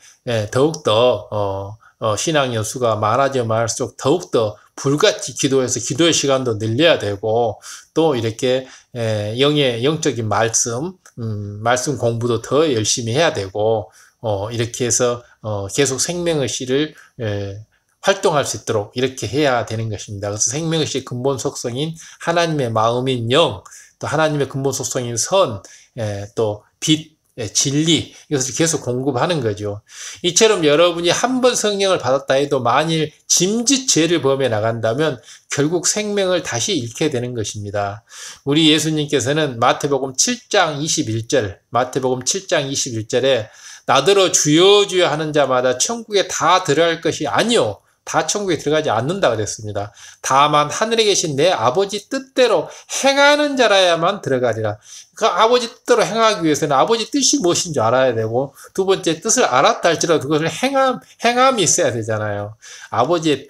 더욱더 신앙 연수가 많아져 말수록 더욱더 불같이 기도해서 기도의 시간도 늘려야 되고, 또 이렇게 영적인 말씀 공부도 더 열심히 해야 되고, 이렇게 해서 계속 생명의 씨를 활동할 수 있도록 이렇게 해야 되는 것입니다. 그래서 생명의 씨의 근본 속성인 하나님의 마음인 영, 또 하나님의 근본 속성인 선, 또 빛, 진리, 이것을 계속 공급하는 거죠. 이처럼 여러분이 한 번 성령을 받았다 해도 만일 짐짓 죄를 범해 나간다면 결국 생명을 다시 잃게 되는 것입니다. 우리 예수님께서는 마태복음 7장 21절에 나더러 주여 주여 하는 자마다 천국에 다 들어갈 것이 아니요, 다 천국에 들어가지 않는다 그랬습니다. 다만 하늘에 계신 내 아버지 뜻대로 행하는 자라야만 들어가리라. 그 아버지 뜻대로 행하기 위해서는 아버지 뜻이 무엇인 줄 알아야 되고, 두 번째, 뜻을 알았다 할지라도 그것을 행함이 있어야 되잖아요. 아버지의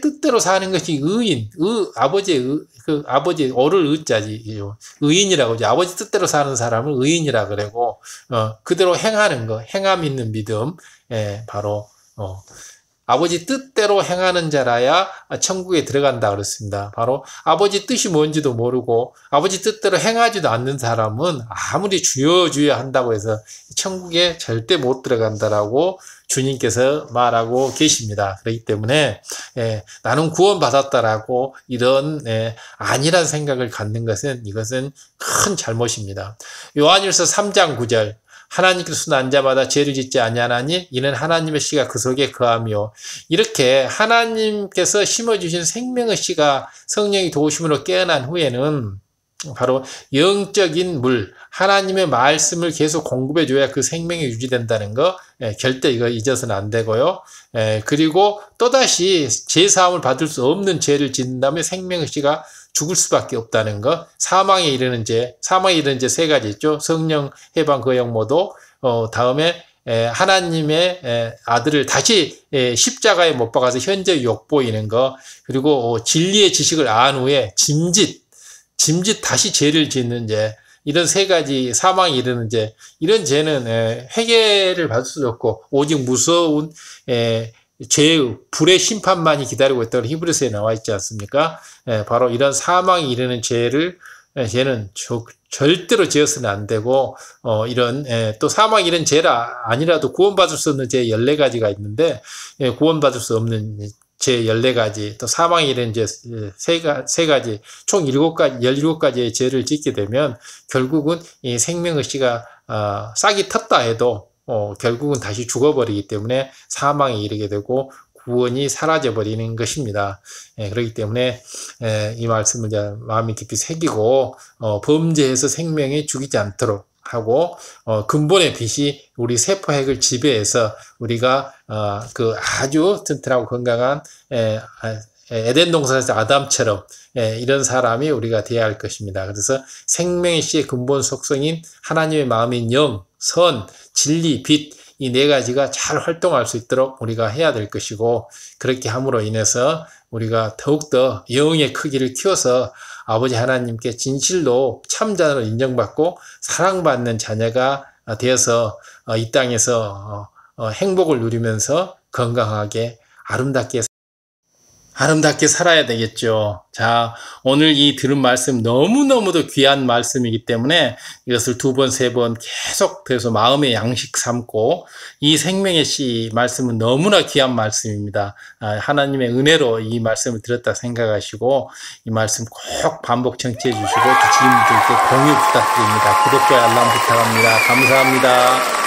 뜻대로 사는 것이 의인, 아버지의 오를 의자지요. 의인이라고 하죠. 아버지 뜻대로 사는 사람을 의인이라 그러고, 그대로 행하는 거, 행함 있는 믿음, 바로 아버지 뜻대로 행하는 자라야 천국에 들어간다 그랬습니다. 바로 아버지 뜻이 뭔지도 모르고 아버지 뜻대로 행하지도 않는 사람은 아무리 주여 주여 한다고 해서 천국에 절대 못 들어간다라고 주님께서 말하고 계십니다. 그렇기 때문에 나는 구원받았다라고 이런 아니란 생각을 갖는 이것은 큰 잘못입니다. 요한일서 3장 9절, 하나님께서 난 자마다 죄를 짓지 아니하나니 이는 하나님의 씨가 그 속에 거하며, 이렇게 하나님께서 심어주신 생명의 씨가 성령이 도우심으로 깨어난 후에는 바로 영적인 물, 하나님의 말씀을 계속 공급해줘야 그 생명이 유지된다는 거, 절대 이거 잊어서는 안 되고요. 그리고 또다시 죄사함을 받을 수 없는 죄를 짓는다면 생명의 씨가 죽을 수밖에 없다는 거. 사망에 이르는 죄 세 가지 있죠. 성령, 해방, 거역, 모독. 다음에 하나님의 아들을 다시 십자가에 못 박아서 현재 욕보이는 거. 그리고 진리의 지식을 안 후에 짐짓 다시 죄를 짓는 죄. 이런 세 가지, 사망에 이르는 죄. 이런 죄는 회개를 받을 수 없고 오직 무서운 죄의 불의 심판만이 기다리고 있다고 히브리서에 나와 있지 않습니까? 바로 이런 사망에 이르는 죄는 절대로 지어서는 안 되고, 또 사망에 이르는 죄라 아니라도 구원받을 수 없는 죄 14가지가 있는데, 구원받을 수 없는 죄 14가지, 또 사망에 이르는 죄 3가지, 총 17가지의 죄를 짓게 되면, 결국은 이 생명의 씨가, 싹이 텄다 해도, 결국은 다시 죽어버리기 때문에 사망에 이르게 되고 구원이 사라져버리는 것입니다. 그렇기 때문에 이 말씀을 마음에 깊이 새기고 범죄해서 생명이 죽이지 않도록 하고, 근본의 빛이 우리 세포핵을 지배해서 우리가 그 아주 튼튼하고 건강한 에덴 동산에서 아담처럼 이런 사람이 우리가 되어야 할 것입니다. 그래서 생명의 씨의 근본 속성인 하나님의 마음인 영, 선, 진리, 빛, 이 4가지가 잘 활동할 수 있도록 우리가 해야 될 것이고, 그렇게 함으로 인해서 우리가 더욱더 영의 크기를 키워서 아버지 하나님께 진실로 참자로 인정받고 사랑받는 자녀가 되어서 이 땅에서 행복을 누리면서 건강하게 아름답게 살아야 되겠죠. 자, 오늘 이 들은 말씀 너무너무도 귀한 말씀이기 때문에 이것을 2번, 3번 계속해서 마음의 양식 삼고, 이 생명의 씨 말씀은 너무나 귀한 말씀입니다. 하나님의 은혜로 이 말씀을 들었다 생각하시고 이 말씀 꼭 반복 청취해 주시고 또 지인들께 공유 부탁드립니다. 구독과 알람 부탁합니다. 감사합니다.